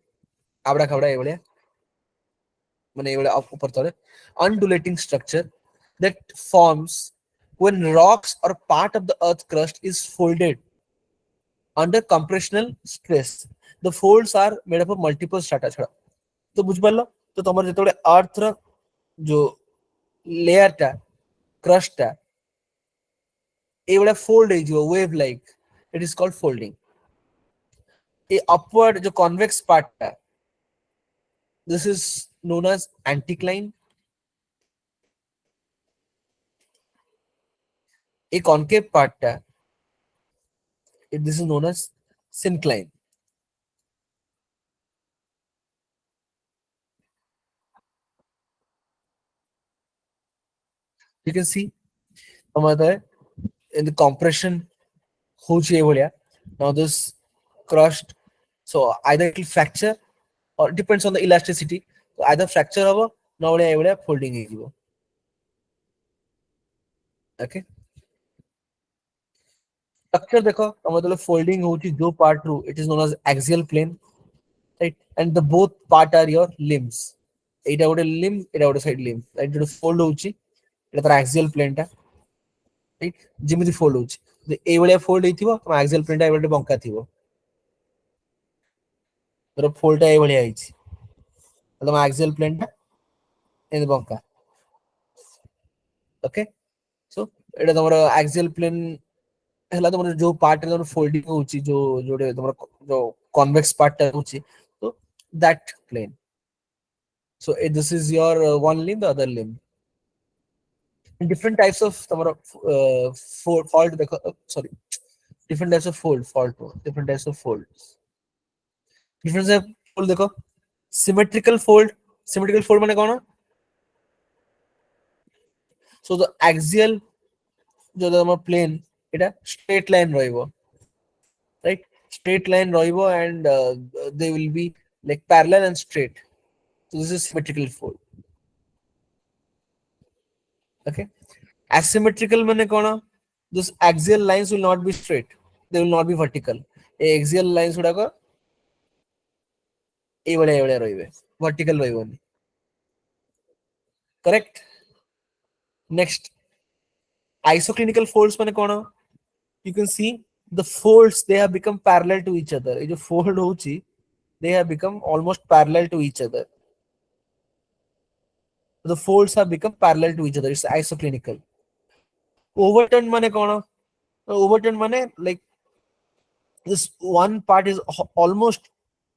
abra kabra ये वाले, मने ये वाले आप ऊपर तोड़े, undulating structure that forms when rocks or part of the earth crust is folded under compressional stress. The folds are made up of multiple strata छड़ा. तो बुझ पालो तो तमर जेतोले अर्थ रो जो लेयर टा क्रस्ट टा ए वाला फोल्ड है जो wave like it is called folding. A upward जो कॉन्वेक्स पार्ट टा this is known as anticline. A concave part this is known as syncline. You can see in the compression now this crushed, so either it will fracture or it depends on the elasticity. So either fracture over now folding. Okay. Structure देखो मतलब folding होती जो part रू it is known as axial plane, right? And the both part are your limbs. एटा गोटे limb, एटा गोटे side limb, right? जो fold होची एटा तार axial plane टा, right? जिमिति fold होची तो ए वाला fold हेतिबो तो axial plane टा ए वाला बंका थिबो तो fold टा ए वाला आइची तो axial plane टा ए बंका. Okay, so एटा तमरो axial plane हला तमरो जो पार्ट रे फोल्डिंग होची जो जोडे तमरो जो कन्वेक्स पार्ट टा होची तो that plane So this is your one limb, the other limb. And different types of fault, sorry, different types of different types of folds. Different types of fold देखो, symmetrical fold माने कौन? So the axial जो तमर plane एटा straight line रहिबो, right? Straight line रहिबो and they will be like parallel and straight. So this is symmetrical fold. Okay. Asymmetrical माने कौन? Those axial lines will not be straight. They will not be vertical. Axial lines गुड़ाको एवढे रहिबे, vertical रहिबोनी. Correct. Next, isoclinical folds माने कौन? You can see the folds, they have become parallel to each other. ये जो fold होची, they have become almost parallel to each other. The folds have become parallel to each other. It's isoclinical. Overturn माने कौन? Overturn माने like this one part is almost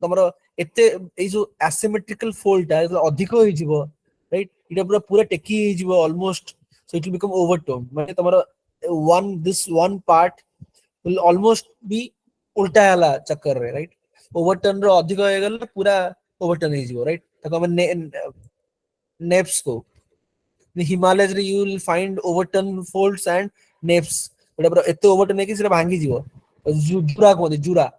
तमरो एते ए जो asymmetrical fold टा अधिक होई जिवो, right? इटा पूरा टेकी होई जिवो almost, so it will become overtone. माने तमरो this one part will almost be उल्टा वाला चक्कर रे, right? Overturn रो अधिक होई गले पूरा overturn होई जिवो, right? ताको हम naps को the Himalayas रे you will find overturn folds and naps. इटा पूरा एते overturn है कि सिर्फ भांगी जिवो. जुरा को जुरा,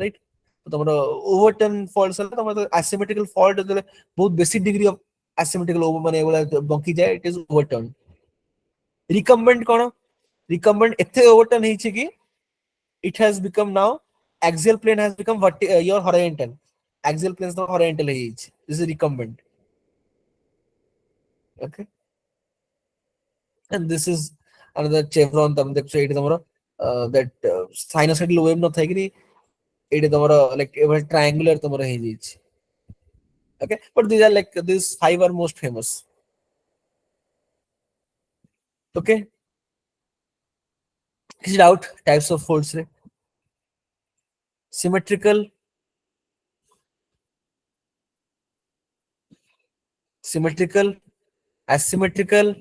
right? तो तमरो overturn faults है, तमरो asymmetrical fault है, बहुत basic degree of asymmetrical over माने वाला बंकी जाए, it is overturn. Recumbent कौन? Recumbent एते overturn है कि it has become now axial plane has become your horizontal. Axial plane is now horizontal है. This is recumbent. Okay. And this is another chevron. तम देख सो इटे तमरो that sinusoidal wave न था कि it tomorrow like even triangular tomorrow is. Okay, but these are like these five are most famous. Okay, is it out types of folds? Symmetrical, asymmetrical,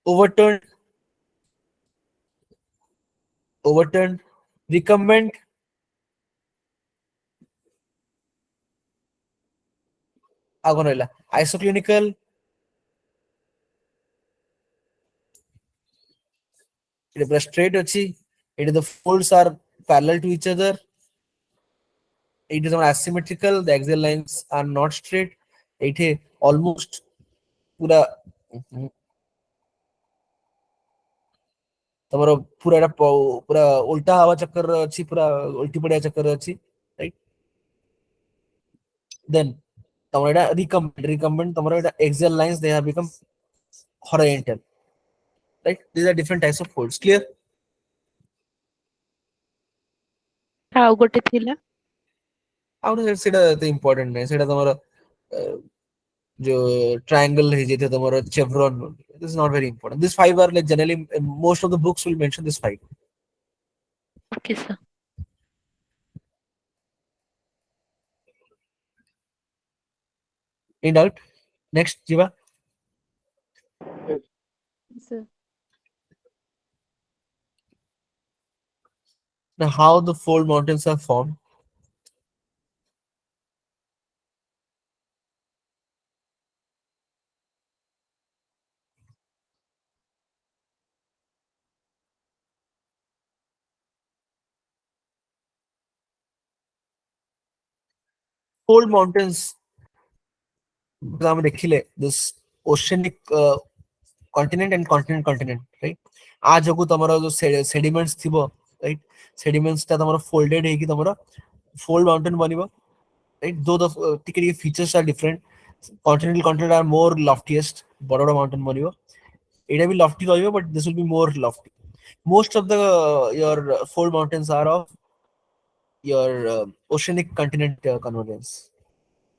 overturned, recumbent, isoclinical, it is straight, the folds are parallel to each other. It is asymmetrical, the axial lines are not straight. It is almost पूरा तमरो पूरा पूरा उल्टा हवा चक्कर अच्छी, पूरा उल्टी पड़िया चक्कर अच्छी, right? Then तमरो recumbent तमरो axial lines they have become horizontal, right? These are different types of folds. Clear? ଆଉ ଗୋଟେ ଥିଲା ସେଟା ଏତେ important ନାହିଁ, ସେଟା ତମର जो triangle है जेते तमरो chevron, this is not very important. These five are like generally most of the books will mention this five. Okay sir In doubt? Next, Jiva. Sir Now, how the fold mountains are formed? Fold mountains, this oceanic continent and continent, right? आज को तमरो जो sediments थिबो, right? Sediments ता तमरो folded है कि तमरो fold mountain बनिबो, right? Though the technical features are different, continent are more loftiest, बड़ा mountain बनिबो. It will be lofty, but this will be more lofty. Most of the your fold mountains are of your oceanic continent convergence,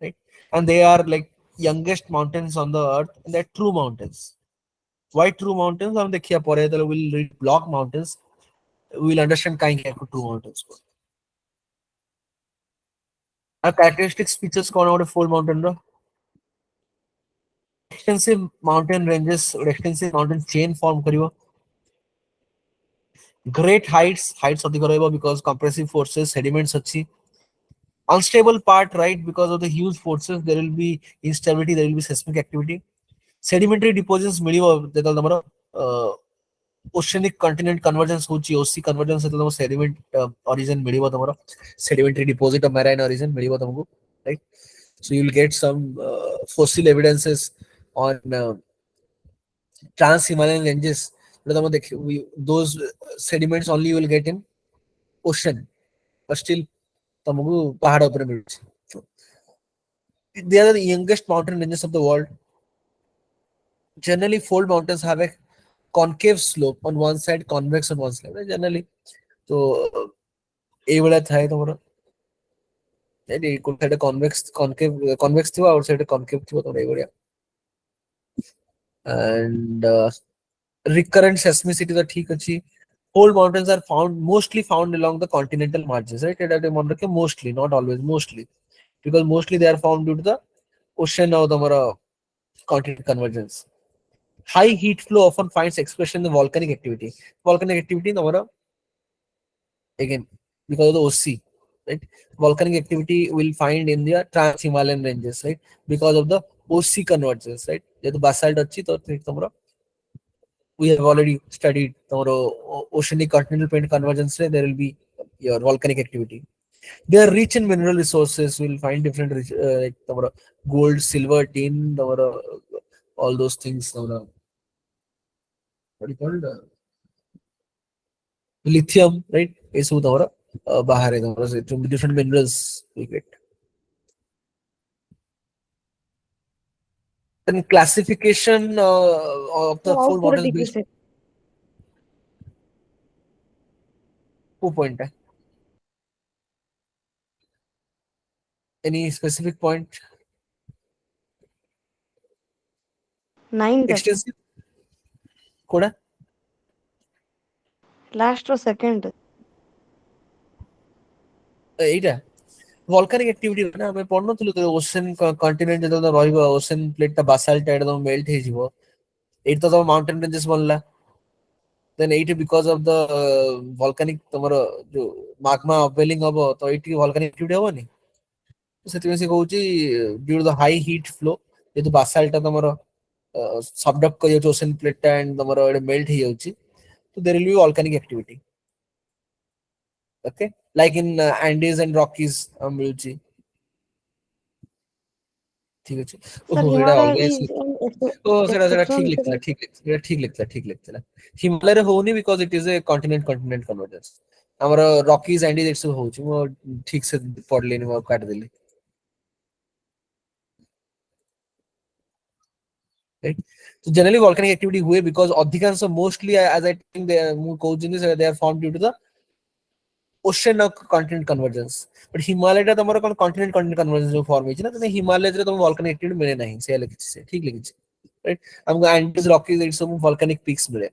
right? And they are like youngest mountains on the earth, and they're true mountains. Why true mountains? हम देखिए परे तो we'll read block mountains. We will understand kind of true mountains. Uh characteristics features कौन है fold mountain रो? Extensive mountain ranges और extensive mountain chain form करियो. Great heights अधिक रहेगा because compressive forces, sediments अच्छी. Unstable part, right? Because of the huge forces, there will be instability, there will be seismic activity. Sedimentary deposits मिलियो देखो तमरो oceanic continent convergence होची, OC convergence है तो तमरो sediment origin मिलियो तमरो sedimentary deposit of marine origin मिलियो तमको, right? So you will get some fossil evidences on trans-Himalayan ranges. Those sediments only you will get in ocean, but still तमको पहाड़ ऊपर मिलती. They are the youngest mountain ranges of the world. Generally, fold mountains have a concave slope on one side, convex on one side. Generally, so ये वाला था तुम्हारा. नहीं कुछ side convex थी और साइड concave थी तो नहीं बढ़िया. And recurrent seismicity तो ठीक अच्छी. Fold mountains are mostly found along the continental margins, right? Mostly, not always, mostly, because mostly they are found due to the ocean or the continent convergence. High heat flow often finds expression in the volcanic activity. Volcanic activity, again, because of the OC, right? Volcanic activity will find in the trans-Himalayan ranges, right? Because of the OC convergence, right? The basalt we have already studied oceanic continental plate convergence. There will be your volcanic activity. They are rich in mineral resources. We'll find different like gold, silver, tin, all those things. What do you call it? Lithium, right? Is different minerals we get. Then classification of the fold models based. 2 point. Any specific point? 9 Extensive. Koda? last or second. Eight. Volcanic activity ना मैं पढ़ना तो लोग ocean continent जो तो रही वो ocean plate टा basalt टाइड तो melt है जीवो. Eight तो mountain ranges बनला. Then eight because of the volcanic तुम्हारा जो magma upwelling अब तो eight volcanic activity होगा नहीं. तो सेट में से कहूँची due to the high heat flow ये तो basalt टा तुम्हारा subduct का ये ocean plate टा and तुम्हारा ये melt ही होची. So there will be volcanic activity. Okay, like in Andes and Rockies, मिलची. ठीक है Sir, oh Etah Himalaya always is ओ सेटा exception. ठीक लिखला हिमालय होनी because it is a continent convergence हमर रॉकीज एंड इट्स होची मो ठीक से पढ़ लेनी मो काट देली right so generally volcanic activity हुए because अधिकांश mostly as I think they are formed due to the ocean or continent convergence but Himalaya टा तमरो कोन continent convergence जो फॉर्म हिच ना तो हिमालय रे तुम volcanic activity मिले नहीं से लिखि से ठीक लिखि से राइट हमको एंडीज रॉकीज इट्स सब volcanic peaks मिले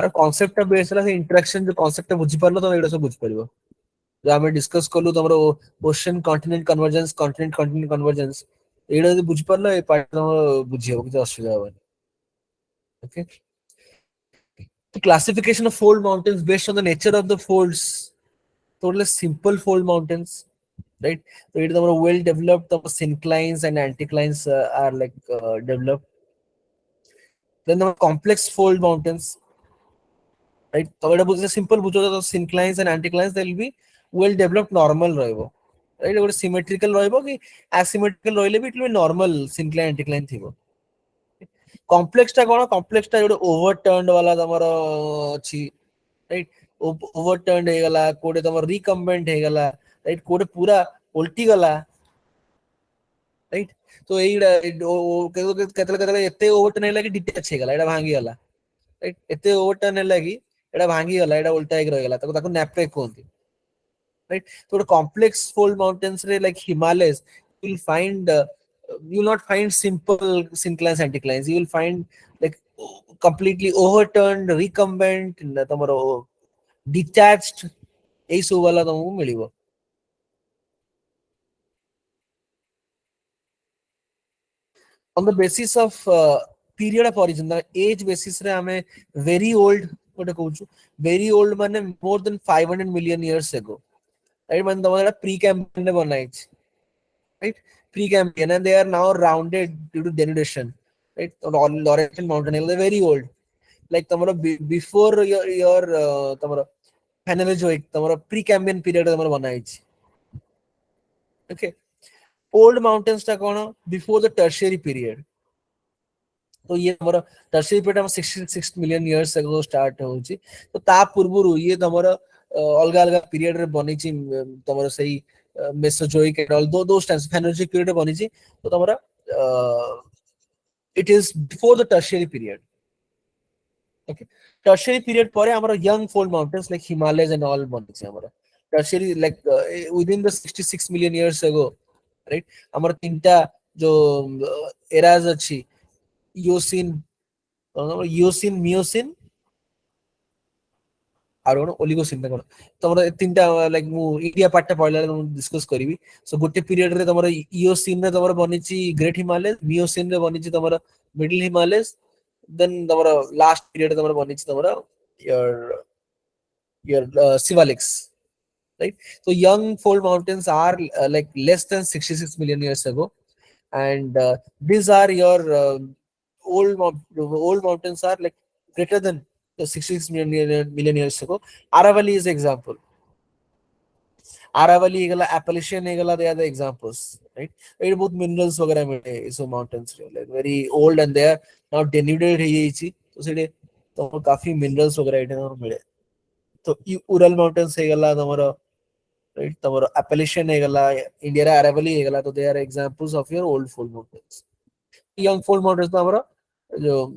और कांसेप्ट बेस ला से इंटरेक्शन जो कांसेप्ट बुझी परलो तो एडा सब बुझ परबो जो हमें डिस्कस करलु तमरो ओशन कॉन्टिनेंट कन्वर्जेंस एडा जो बुझ परलो ए पार्ट तमरो बुझियो कि असुविधा होबे okay the classification of fold mountains based on the nature of the folds totally simple fold mountains right so it is well developed the synclines and anticlines are like developed then the complex fold mountains right so it is simple bujo the synclines and anticlines they will be well developed normal rahebo right or symmetrical rahebo ki asymmetrical rahile bi it will be normal syncline anticline thibo complex टा कोन complex टा ओवरटर्न्ड वाला तमरो अछि right ओवरटर्न्ड हे गला कोडे तमरो recumbent हे गला right कोडे पूरा उल्टी गला राइट तो एइडा केतले एते ओवरटर्न हे लागी डिटैच हे गला एडा भांगी गला राइट एते ओवरटर्न हे लागी एडा भांगी गला एडा उल्टा एक रह गला ताको नैपे कोंती राइट तो कॉम्प्लेक्स फोल्ड माउंटेन्स रे like Himalayas you will find you will not find simple synclines anticlines you will find like completely overturned recumbent tamaro detached ei so wala tamu milibo on the basis of period of origin, the age basis रे हमें very old what कहूँ very old माने more than 500 million years ago, right? माने तमरा pre-Cambrian ने बनाई थी, right? Pre-Cambrian, and they are now rounded due to denudation, right? Laurentian mountain, they're very old. Like तमरा before your तमरा Paleozoic, तमरा pre-Cambrian period तमरा बनाई थी, okay? Old mountains टा कौन before the tertiary period. तो ये हमारा टर्शियरी पीरियड हम 66 million years अगो start होची, तो ता पूर्वरु ये तमरा अलग अलग पीरियड रे बनिची तमरा सही मेसोजोइक एंड ऑल दो टाइम्स फेनोलॉजिक पीरियड बनिची, तो तमरा it is before the Tertiary period, okay? Tertiary period परे हमारा young fold mountains like Himalayas and all बनिची हमारा Tertiary like within the 66 million years ago, right? हमारा तीनटा जो एराज अछि Eocene, Eocene, Miocene, I don't know, Oligocene ना कौन? तो हमारा तीनटा like मु इंडिया पार्ट टा पढ़ला तो डिस्कस करीबी. So गोटे पीरियड रे तमरा Eocene रे तमरा बनिची ग्रेट हिमालय, Miocene रे बनिची तमरा मिडिल हिमालय, then तमरा लास्ट पीरियड तमरा बनिची तमरा your Sivalics, right? So young fold mountains are like less than 66 million years ago, and these are your old mountains are like greater than 66 million years ago. Aravalli is example. Aravalli egala Appalachian egala, they are the examples, right? Very both minerals वगैरह मिले so mountains like very old and they are now denuded है ये तो सीधे तो काफी minerals वगैरह इधर और मिले. तो Ural mountains egala तमरा, right? तमरा Appalachian egala India रे Aravalli egala, तो they are examples of your old fold mountains. Young fold mountains तो हमारा जो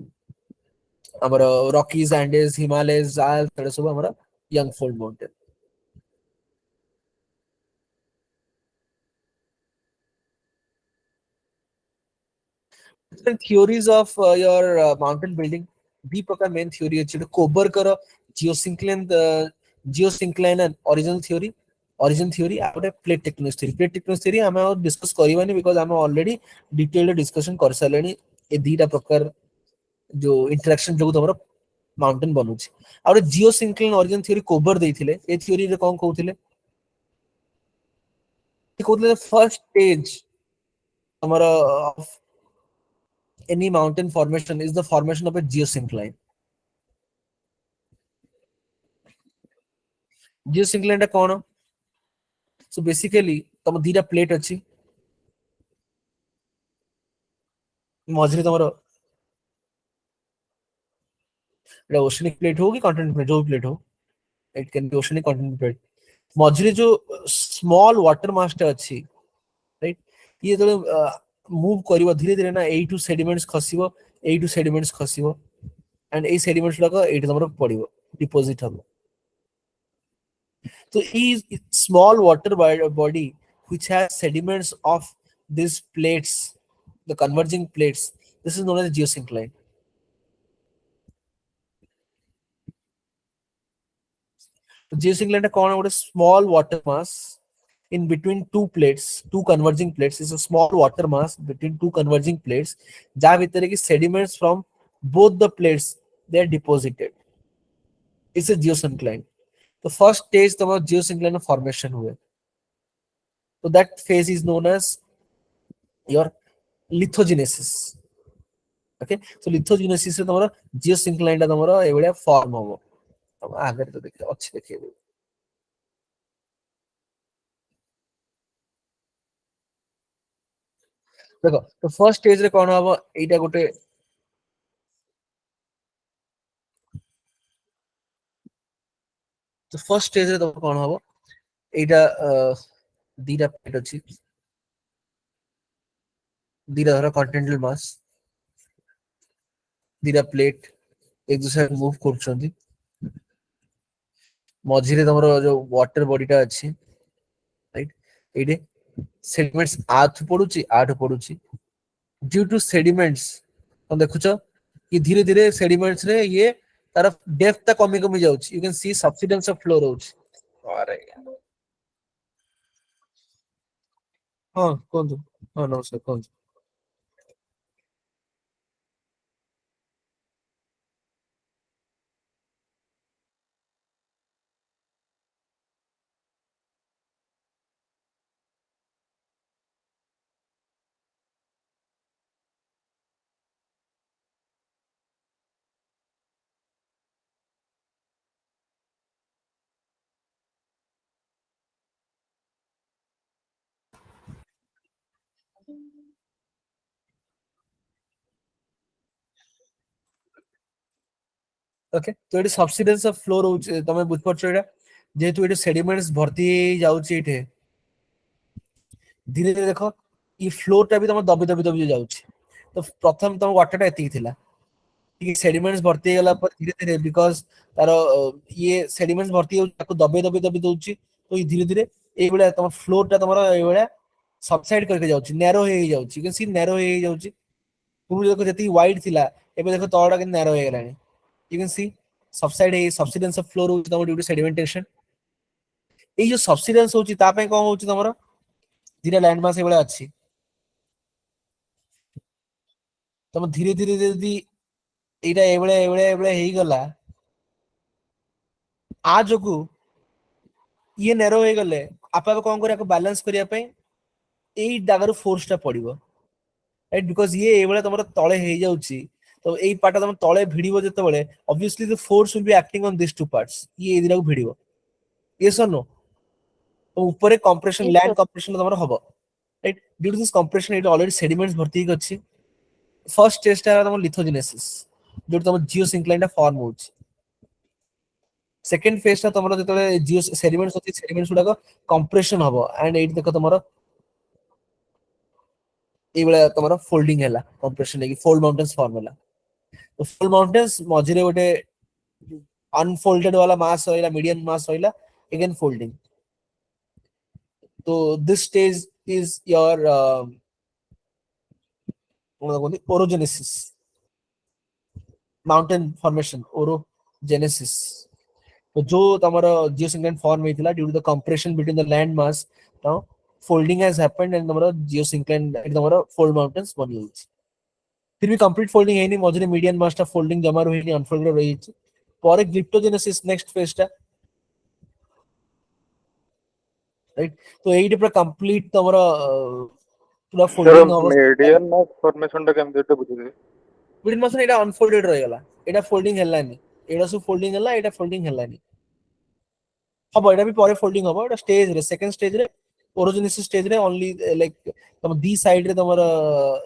हमारा Rockies, Andes, Himalayas, Alps, ये सब हमारा young fold mountain. Different theories of your mountain building. दी प्रकार main theory है चिड़ कोबर करो geosyncline and origin theory. Origin theory आपने plate tectonics theory. Plate tectonics theory हमें और discuss करी वानी because हमें already detailed discussion कर सालेनी ये दीटा प्रकार जो interaction जो तो हमारा mountain बनूची. और geosyncline origin theory कोबर देई थिले. ये theory रे कौन कहू थिले? कहू थिले first stage हमारा of any mountain formation is the formation of a geosyncline. Geosyncline टा कौन? So basically तम दीटा plate अच्छी मझरे तमरो एटा ओशनिक प्लेट हो कि कॉन्टिनेंटल प्लेट जो प्लेट हो, it can be oceanic continental plate मझरे जो स्मॉल वाटर मास टा अच्छी, राइट? ये तो मूव करिवो धीरे धीरे ना ए टू सेडिमेंट्स खसिवो, ए टू सेडिमेंट्स खसिवो एंड ए सेडिमेंट्स लगा एट तमरो पड़िवो डिपॉजिट हबो. So is small water body which has sediments of these plates, the converging plates, this is known as geosyncline. Geosyncline is called a small water mass in between two plates, two converging plates. Is a small water mass between two converging plates. जहाँ भीतर की sediments from both the plates they are deposited. It's a geosyncline. The first stage the geosyncline formation हुए. So that phase is known as your lithogenesis. Okay, so lithogenesis से तुम्हारा geosyncline टा तुम्हारा ये बड़ा form होगा. अब आगे तो देखिए अच्छे देखिए. देखो तो फर्स्ट स्टेज रे कौन हबो एटा गोटे तो फर्स्ट स्टेज रे तो कौन हबो एटा दीटा प्लेट अछि दीटा धर कॉन्टिनेंटल मास दीटा प्लेट एक दूसरे मूव करछंती मझिरे तमरो जो वाटर बॉडीटा अछि, राइट? एडे सेडिमेंट्स आठ पडुची ड्यू टू सेडिमेंट्स तो देखुछ कि धीरे धीरे सेडिमेंट्स रे ये तार डेप्थ ता कमी कमी जाउची. You can see subsidence of floor रहउची. अरे हां कोन हां नो सर कोन ओके तो ये सब्सिडेंस ऑफ फ्लो रोचे तमे बुझ परछ एटा जेहेतु ये सेडिमेंट्स भर्ती जाउची एठे धीरे धीरे देखो ये फ्लोर टा भी तम दबी दबी दबी जाउची तो प्रथम तम वाटर टा एती थिला ठीक सेडिमेंट्स भर्ती गला पर धीरे धीरे बिकॉज तार ये सेडिमेंट्स भर्ती हो ताको दबे दबे दबे दोची तो ये धीरे धीरे ए बेला तम फ्लोर टा तमरा ए बेला सबसाइड करके जाउची नैरो हे जाउची कैन सी नैरो हे जाउची तुम देखो जति वाइड थिला एबे देखो तळडा के नैरो हे गेलानी you can see subside है subsidence of floor होची तमर due to sedimentation ए जो subsidence होची ता पे कोन होची तमर धीरे लैंड मास एबळे अछि तम धीरे धीरे यदि एटा एबळे एबळे एबळे हेई गला आ जोगु ये नैरो हे गले आपा कोन करिया को बैलेंस करिया पे एई दागर फोर्स टा पड़िबो राइट बिकॉज़ ये एबळे तमर तळे हेई जाउची तो एई पार्ट तम तळे भिडिबो जते बळे obviously the force will be acting on this two parts ये एदिरा को भिडिबो यस और नो तो ऊपर compression Yes, land sir. Compression तमर हबो right due to this compression it already sediments भर्ती अछि फर्स्ट स्टेज ता तम लिथोजेनेसिस जो तम जियोसिंक्लाइन टा फॉर्म होछि सेकंड फेज ता तमरो जते जियो सेडिमेंट्स होछि सेडिमेंट्स गुडा को कंप्रेशन हबो एंड एट देखो तमरो ए बेला तमरो फोल्डिंग हैला कंप्रेशन लेकी फोल्ड माउंटेन्स फॉर्म हैला तो फोल्ड माउंटेन्स मझिरे गोटे अनफोल्डेड वाला मास होइला मीडियम मास होइला अगेन फोल्डिंग तो this stage is your orogenesis mountain formation orogenesis तो जो तमरो जियोसिंक्लाइन फॉर्म हेतिला due to the compression between the land mass now folding has happened and तमरो जियोसिंक्लाइन तमरो फोल्ड माउंटेन्स बनि होछि फिर भी कंप्लीट फोल्डिंग है नहीं मझे मीडियन मास्टर फोल्डिंग जमा रही नहीं अनफोल्डेड रही पर ग्लिप्टोजेनेसिस नेक्स्ट फेज टा राइट तो एई पूरा कंप्लीट तमरा पूरा फोल्डिंग हो मीडियन मास फॉर्मेशन टा केम देते बुझिले मीडियन मास्टर एटा अनफोल्डेड रही गला एटा फोल्डिंग हल्लानी एटा सु फोल्डिंग हल्ला एटा फोल्डिंग हल्लानी अब एटा भी परे फोल्डिंग हो एटा स्टेज रे सेकंड स्टेज रे ओरोजेनेसिस स्टेज रे ओनली लाइक तम दी साइड रे तमरा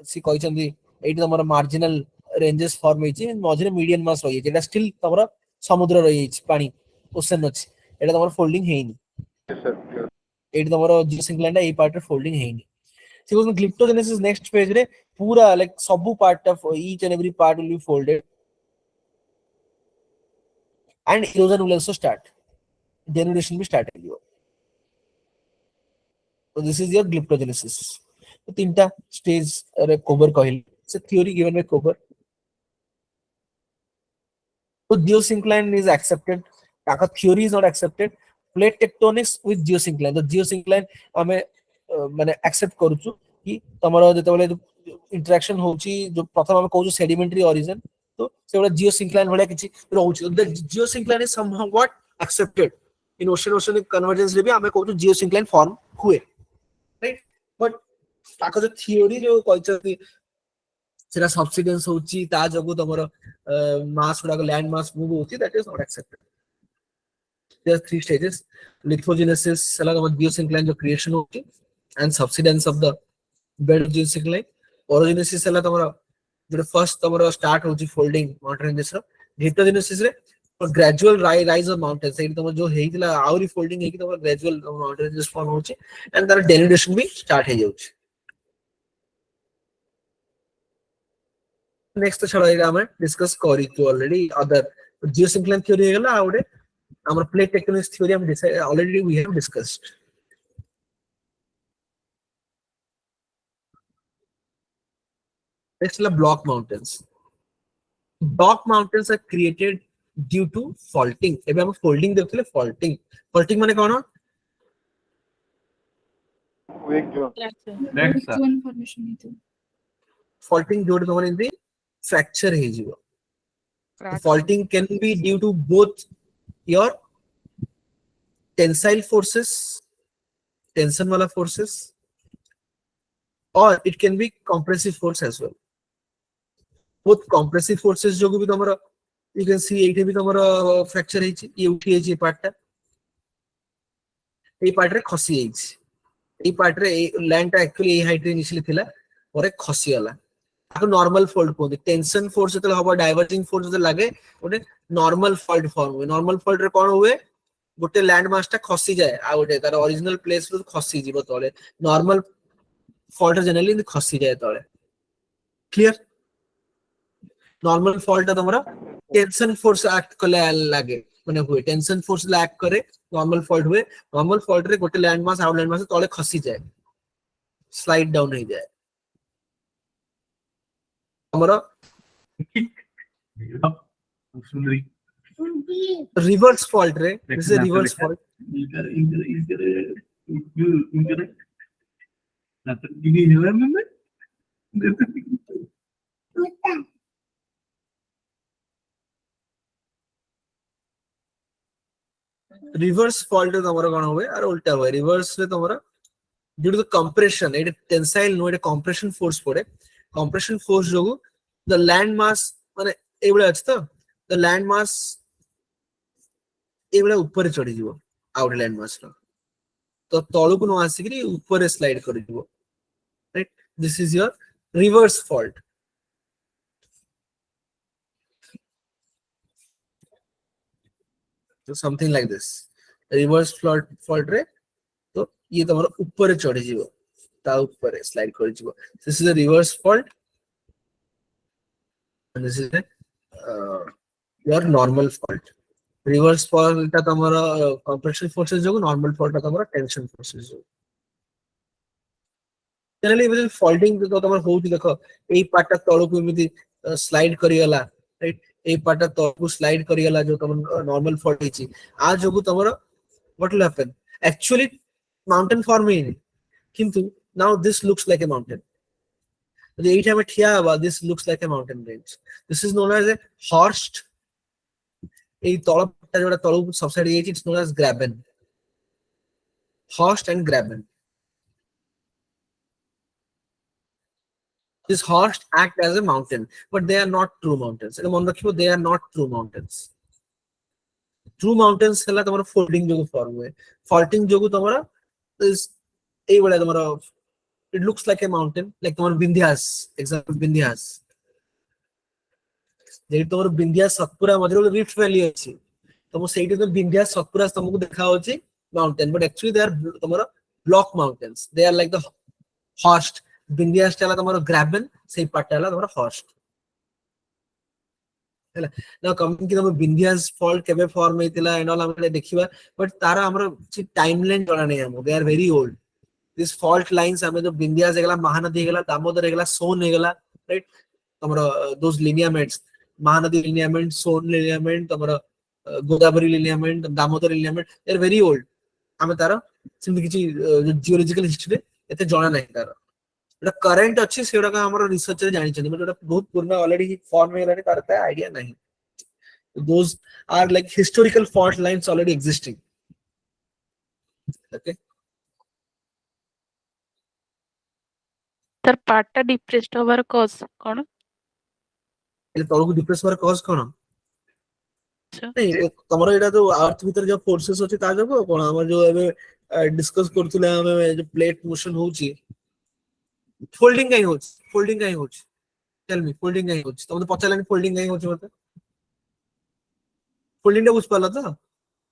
सी कहि चंदी एटी तमरा मार्जिनल रेंजेस फॉर्म होइछि मझिरे मीडियन मास रही जेटा स्टिल तमरा समुद्र रही पानी ओशन अछि एटा तमरा फोल्डिंग हेइनी एटी तमरा जियोसिंक्लाइन ए पार्ट रे फोल्डिंग हेइनी सिकोस ग्लिप्टोजेनेसिस नेक्स्ट फेज रे पूरा लाइक सब part of each and every part will be folded and erosion will also start denudation भी स्टार्ट हो तो दिस इज योर ग्लिप्टोजेनेसिस तो तीनटा स्टेज रे कवर कहली से थ्योरी गिवन बाय कवर तो जियोसिंक्लाइन इज एक्सेप्टेड ताका theory is not accepted plate tectonics with geosyncline तो जियोसिंक्लाइन हमें माने एक्सेप्ट करूछु कि तमरो जते बेले इंटरेक्शन होची जो प्रथम हम कहू सेडिमेंटरी ओरिजिन तो सेबला जियोसिंक्लाइन भले किछि रहउची the geosyncline is somewhat accepted in oceanic convergence रे भी हमें कहू जियोसिंक्लाइन फॉर्म हुए राइट बट ताको जो थ्योरी जो कहचती सेरा सब्सिडेंस होची ता जगु तमरो मास गुडा लैंड मास मूव होची that is not accepted there are three stages lithogenesis सला तम जियोसिंक्लाइन जो क्रिएशन होची and subsidence of the bed geosyncline orogenesis सला तमरो जो फर्स्ट तमरो स्टार्ट होची फोल्डिंग माउंटेन रेंजेस रो लिथोजेनेसिस रे ग्रेजुअल राइज ऑफ माउंटेन से तम जो हेइतला आउरी फोल्डिंग हेकी तम ग्रेजुअल माउंटेन रेंजेस फॉर्म होची एंड तार डेनुडेशन भी स्टार्ट हे जाउची नेक्स्ट छड़ा हमें डिस्कस करी तो ऑलरेडी अदर जियोसिंक्लाइन थ्योरी हेगला आउडे हमर प्लेट टेक्टोनिक्स थ्योरी हम already we have discussed next block mountains block mountains are created due to faulting एबे हम फोल्डिंग देखले फॉल्टिंग फॉल्टिंग माने कोन वीक जो नेक्स्ट सर जोन फॉर्मेशन हेतु फॉल्टिंग जोड़ तमन इनदी फ्रैक्चर हे जीवो faulting can be due to both your tensile forces tension वाला फोर्सेस और it can be compressive force as well both compressive forces जो भी तमरा you can see एठे भी तमरा फ्रैक्चर हेछि ये उठी हेछि पार्ट टा ए पार्ट रे खसी हेछि এই পার্ট রে এই ল্যান্ডটা অ্যাকচুয়ালি এই হাইট রে ইনিশিয়ালি थिला পরে খসি গলা তাকে নরমাল ফল্ট কোদি টেনশন ফোর্স যেতে হবো ডাইভার্জিং ফোর্স যেতে লাগে ওটে নরমাল ফল্ট ফর্ম हुए নরমাল ফল্ট রে কোন हुए গোটে ল্যান্ড মাসটা খসি যায় আর ওটে তার অরিজিনাল প্লেস রু খসি ଯିବ তলে নরমাল ফল্ট জেনারেলি খসি যায় তলে ক্লিয়ার নরমাল ফল্ট তোমরা টেনশন ফোর্স অ্যাক্ট করলে লাগে মানে हुए টেনশন ফোর্স ল্যাক করে নরমাল ফল্ট हुए নরমাল ফল্ট রে গোটে land mass out land mass তলে খসি যায় স্লাইড ডাউন হয়ে যায় আমরা सुंदरी रिवर्स फॉल्ट रे this is reverse fault reverse fault तमरा कोन होवे और उल्टा होवे रिवर्स रे तमरा ड्यू टू द कंप्रेशन एट टेंसाइल नो एट कंप्रेशन फोर्स पड़े कंप्रेशन फोर्स जोगु द लैंड मास माने एबळे अछि त द लैंड मास एबळे ऊपर चढ़ी जीवो आउट लैंड मास रो तो तळु को न आसीकरी ऊपर स्लाइड करि जीवो right this is your reverse fault तो something like this reverse fault रे तो ये तमरा ऊपर चढ़ी जीवो ता ऊपर स्लाइड करि जीवो this is a reverse fault and this is your normal fault reverse fault ता तमरा compression forces जोगु normal fault ता तमरा tension forces जोगु जनरली with faulting तो तमरा होउची देखो एई पार्ट ता तळु को एमिति स्लाइड करि गला राइट एई पार्ट ता तळु को स्लाइड करि गला जो तम नॉर्मल फॉल्ट हिची आ जोगु तमरा what will happen actually mountain forming किंतु now this looks like a mountain the eight time here this looks like a mountain range this is known as a horst এই তলটা যেটা তল subside গিয়েছে it's known as graben horst and graben this horst act as a mountain but they are not true mountains এটা মনে রাখিবো they are not true mountains true mountains হলা তোমার folding Jogu form হয় faulting Jogu তোমার এই বলে তোমার it looks like a mountain like তোমার বিন্ধ্যাস example বিন্ধ্যাস যেহেতু তোমার বিন্ধ্যাস সতপুরা মধ্যে একটা রিফ্ট ভ্যালি আছে তমো সেইটা তো বিন্ধ্যাস সতপুরা তোমাকে দেখা হচ্ছে mountain but actually they are তোমার block mountains they are like the horst বিন্ধ্যাসটা হলা তোমার গ্রাবেন সেই পার্টটা হলা তোমার হর্স্ট ହେଲା ନା କମିଂ କି ତମ ବିନ୍ଧ୍ୟାସ ଫଲ୍ଟ କେବେ ଫର୍ମ ହେଇଥିଲା ଏଣ୍ଡ ଅଲ୍ ଆମେ ଦେଖିବା ବଟ୍ ତାର ଆମର କିଛି ଟାଇମ ଲାଇନ୍ ଜଣା ନାହିଁ ଆମକୁ they are very old this fault lines हमें जो विंध्यास हेगला महानदी हेगला दामोदर हेगला सोन हेगला राइट तमरो those lineaments Mahanadi lineament Son lineament तमरो Godavari lineament Damodar lineament they are very old हमें तार सिंपल किछि जियोलॉजिकल हिस्ट्री एते जणा नाही तार एटा करंट अछि सेडा का हमर रिसर्च रे जानि छथि बट एटा बहुत पुराना ऑलरेडी फॉर्म हेलानी तार ता आईडिया नाही those are like historical fault lines already existing okay ତାର ପାର୍ଟଟା ଡିପ୍ରେସ୍ଡ ହବାର କଜ କଣ? ତଳକୁ ଡିପ୍ରେସ ହବାର କଜ କଣ नहीं तमरो एटा जो अर्थ भीतर जो फोर्सेस अछि ता जो कोन हमर जो एबे डिस्कस करथुले हमें जो प्लेट मोशन होउची फोल्डिंग काई होउची टेल मी फोल्डिंग काई होउची तमते पचालानी फोल्डिंग काई होउची मते फोल्डिंग टा बुझ पाला त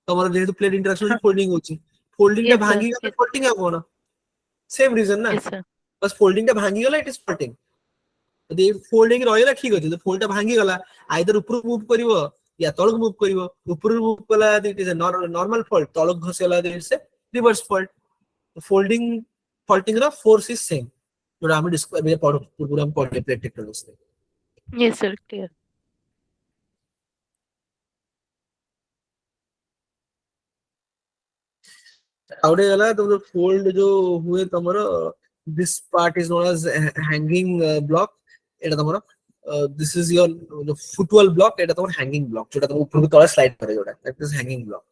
तमरो जेहेतु प्लेट इंटरेक्शन फोल्डिंग होउची फोल्डिंग टा Yes, sir. भांगी गला फोल्डिंग आ कोन सेम रीजन ना Yes, sir. बस फोल्डिंग टा भांगी गला इट इज फोल्डिंग यदि फोल्डिंग रहिला ठीक अछि तो फोल्ड टा भांगी गला आइदर ऊपर मूव करिवो या तळक मूव करिवो ऊपर मूव कला it is a normal fault तळक घसेला it's a reverse fault folding faulting रा फोर्स इज सेम जोड़ा हम डिस्क्राइब ये पढ़ो पूरा हम पढ़े प्लेट टेक्टोनिक्स में Yes, sir. Clear. आउडे गला तो फोल्ड जो हुए तमरो this part is known as hanging block एटा तमरो दिस इज योर जो फुटवॉल ब्लॉक एटा तमरो हैंगिंग ब्लॉक जोटा तम ऊपर को तळे स्लाइड करे जोटा that is hanging block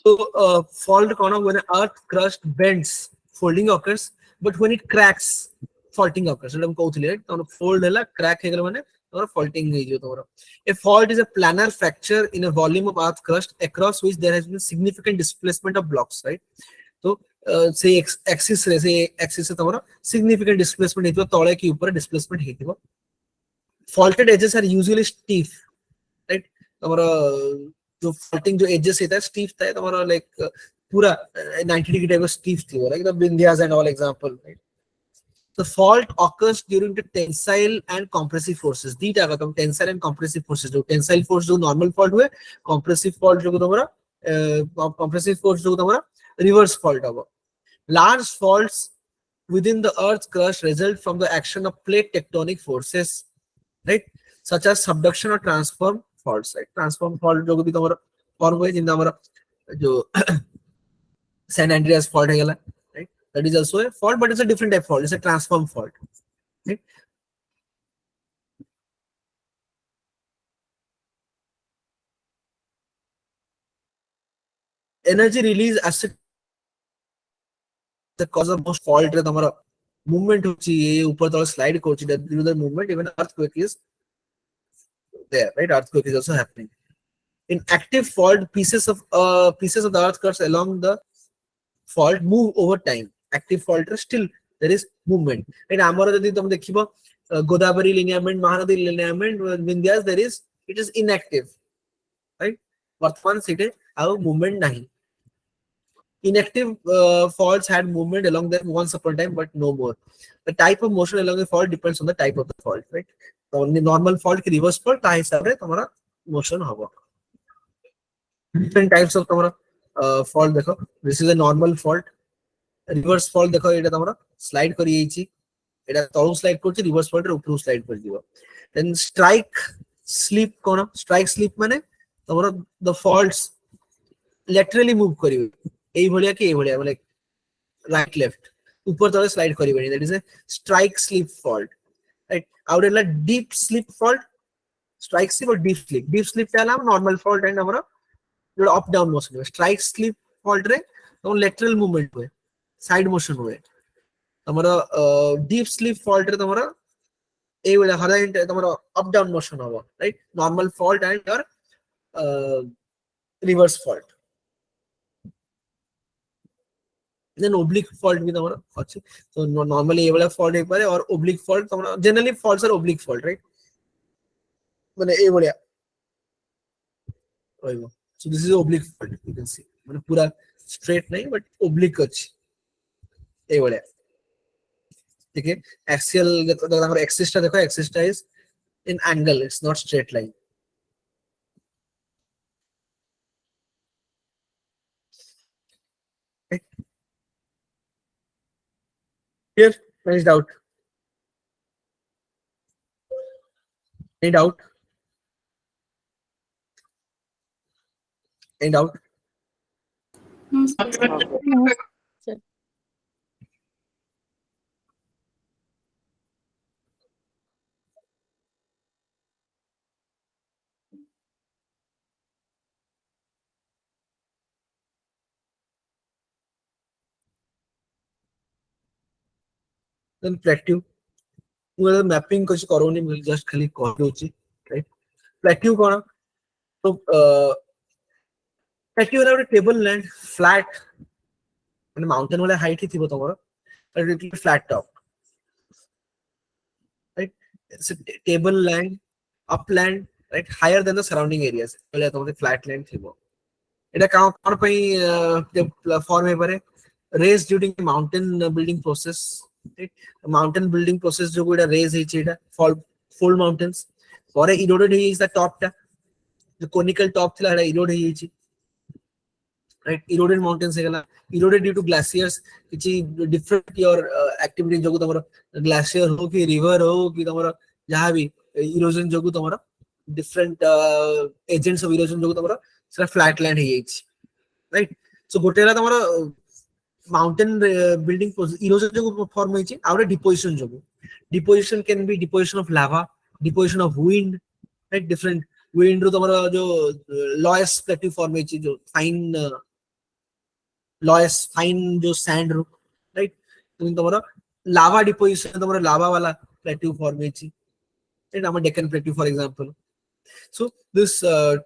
So fault कौन when earth crust bends folding occurs but when it cracks faulting occurs हम कहउथिले right तो fold हैला crack हेगला माने तोरा faulting हे जो तोरा a fault is a planar fracture in a volume of earth crust across which there has been significant displacement of blocks right तो से axis से तोरा significant displacement हेतिबो तळे की ऊपर displacement हेतिबो faulted edges are usually stiff right तोरा जो faulting जो edges होता है stiff था तुम्हारा like पूरा 90 degree type of stiff थी वो like the Vindhyas and all example right the fault occurs during the tensile and compressive forces दी टाका तुम tensile and compressive forces जो tensile force जो normal fault हुए compressive fault जो तुम्हारा compressive force जो तुम्हारा reverse fault होगा large faults within the earth's crust result from the action of plate tectonic forces right such as subduction or transform faults right transform fault जो भी तुम्हारा form हुए जिनका हमारा जो San Andreas fault है गला right that is also a fault but it's a different type of fault it's a transform fault right energy release as the cause of most fault रे तुम्हारा movement होची ये ऊपर तले slide Kochi that due to the movement even earthquake is there right earthquake is also happening in active fault pieces of the earth crust along the fault move over time active fault still there is movement right amara jodi tum dekhibo Godavari lineament Mahanadi lineament Vindhyas there is it is inactive right vartman site our movement nahi inactive faults had movement along them once upon a time but no more the type of motion along the fault depends on the type of the fault right so only normal fault ki reverse fault ta hisab re tumhara motion hobo different types of तुम्हारा fault देखो this is a normal fault reverse fault देखो एटा तुम्हारा slide करी जाईची एटा तळु slide करछि reverse fault रे ऊपर slide कर दिबो then strike slip कोन strike slip माने तुम्हारा the faults laterally move करिवे एई भलिया कि एई भलिया like right left ऊपर तळे slide करिवेनी that is a strike slip fault right out a deep slip fault strike slip or deep slip टा normal fault and हमारा जो up down motion है strike slip fault रे तो लेटरल मूवमेंट हुए side motion हुए तमरा dip slip fault रे तमरा ए वाला हराइंट तमरा अप डाउन मोशन होबो right normal fault and your reverse fault then oblique fault भी तमरा अछि तो नॉर्मली ए वाला फॉल्ट एक बारे और ओब्लिक फॉल्ट तमरा generally faults are oblique fault right माने ए वाला रहइबो so this is oblique fault you can see माने पूरा straight नहीं but oblique अछि ए वाला ठीक है axial देखो अगर axis टा देखो axis टा is in angle it's not straight line okay. Here any doubt any doubt any doubt then plateau मुझे मैपिंग कुछ करो नहीं मुझे जस्ट खाली कॉल होची राइट प्लेट्यू कोन तो प्लेट्यू रे टेबल लैंड फ्लैट माने माउंटेन वाला हाइट ही थिबो तमरो but it flat top right it's a table land upland right higher than the surrounding areas पहले तमरो फ्लैट लैंड थिबो एटा कोन पई फॉर्म हे पारे रेस during mountain building process mountain building process जो गुडा रेज हे छेटा फोल्ड माउंटेन्स परे इरोडेड हे इज द टॉप टा जो कोनिकल टॉप थिला एटा इरोड हे छी राइट इरोडेड माउंटेन्स हे गला इरोडेड ड्यू टू ग्लेशियर्स किछि डिफरेंट योर एक्टिविटी जो तमरो ग्लेशियर हो कि रिवर हो कि तमरो जहां भी इरोजन जो तमरो डिफरेंट एजेंट्स ऑफ इरोजन जो तमरो सेटा फ्लैट लैंड हे छी राइट सो गोटेला तमरो माउंटेन बिल्डिंग प्रोसेस इरोजन जो फॉर्म होई छी आउरे डिपोजिशन जो deposition can be deposition of lava deposition of wind right different wind रो तमरो जो लॉयस प्लेट्यू फॉर्म होई छी जो फाइन लॉयस फाइन जो सैंड रू राइट तुम तुम लावा डिपोजिशन तुम लावा वाला प्लेट्यू फॉर्म होइछि राइट हम Deccan plateau for example so this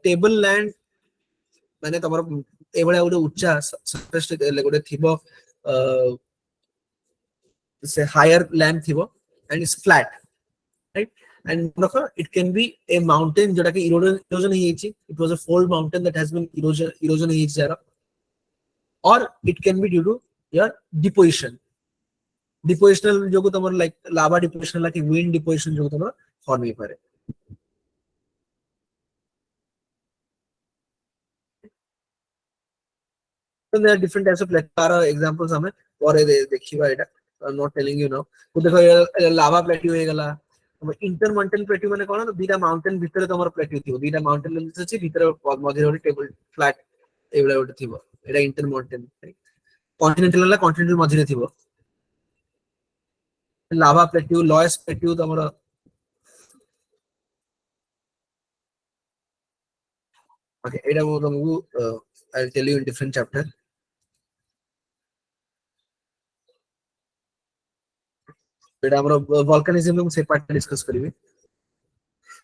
table land माने तमरो एबळे गोटे उच्चा सरफेस गोटे थिबो से हायर लैंड थिबो and is flat right and it can be a mountain जोटा कि erosion ହେଇଛି it was a fold mountain that has been erosion ହେଇଛି जरा or it can be due to your depositional जो तमर like lava deposition like wind deposition जो तमर form हो पारे so there are different types of plateau examples हमें और देखिबा एटा I'm not telling you now तो देखो lava plateau हो गला इंटरमॉन्टल प्लेट्यू माने कोन दीटा माउंटेन भितर तमर प्लेट्यू थिबो दीटा माउंटेन लेंस अछि भितर मधे होडी टेबल फ्लैट एबला होडी थिबो एटा इंटरमॉन्टल कॉन्टिनेंटल ला कॉन्टिनेंटल मधे थिबो लावा प्लेट्यू लॉयस प्लेट्यू तमर ओके एटा मो तुमको I will tell you in different chapter एटा हमर वोल्केनिज्म में से पार्ट डिस्कस करिवे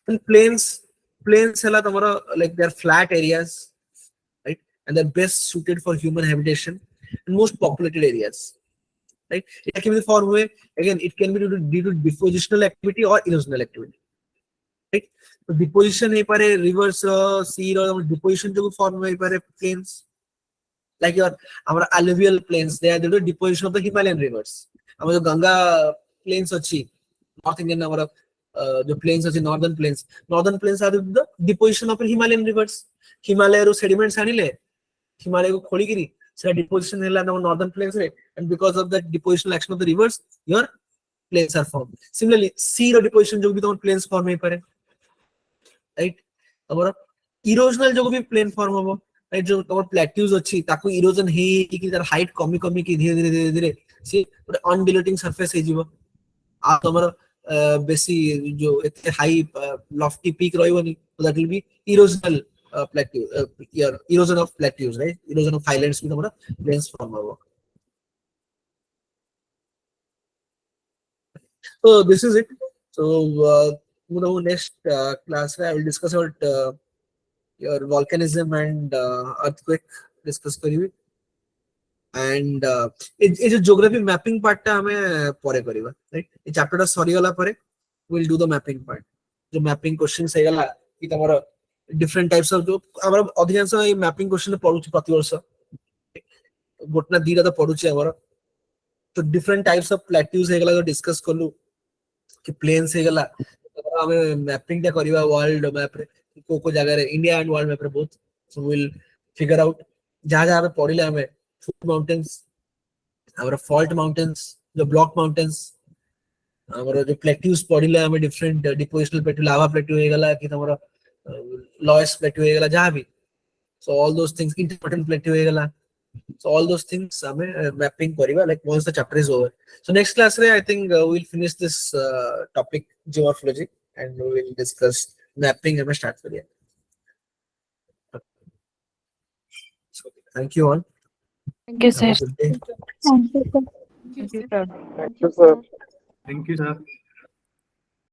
and plains hela tomorrow like they are flat areas right and they're best suited for human habitation and most populated areas right it can be formed way again it can be due to depositional activity or erosional activity right so deposition he pare rivers sea or deposition jo form he pare plains like your our alluvial plains they are the deposition of the Himalayan rivers our Ganga plains achi north Indian our the plains are northern plains are the deposition of Himalayan rivers Himalaya ro sediments anile Himalaya ko kholi kiri sera deposition hela na northern plains re and because of that depositional action of the rivers your plains are formed similarly sea ro deposition jo bhi tomar plains form he pare right amara erosional jo bhi plain form hobo right jo tomar plateaus achi taku erosion he ki tar height kami ki धीरे धीरे से undulating surface he jibo uh tomar बेसी जो इतने high lofty peak रहिबनी so that will be erosional plateau your erosion of plateaus right erosion of highlands with हमरा plains form होबो so this is it so next class I will discuss about your volcanism and earthquake discuss करिवे and ए जो geography mapping part टा हमें परे करिवा right ए chapter टा सरी गला परे we will do the mapping part जो mapping questions हे गला कि तमरो different types of जो हमरा अधिकांश ए mapping question पढुची प्रति वर्ष गोटना दीरा तो पढुची हमरा तो different types of plateaus हे गला जो डिस्कस करलु कि plains हे गला हमें mapping टा करिवा वर्ल्ड मैप रे को जगह रे इंडिया एंड वर्ल्ड मैप रे both so we will figure out जहां जहां पे पढिले हमें foot mountains our fault mountains the block mountains our जो plateaus पढिले हमें different depositional plateau lava plateau हे गला कि तमरा lowest plateau हे गला जहां भी so all those things intermittent plateau हे गला so all those things हमें mapping करिवा like once the chapter is over so next class रे I think we will finish this topic geomorphology and we will discuss mapping हमें start करिए so thank you all. Thank you, sir. Have a good day. Thank you, sir. Thank you, sir. Thank you, sir.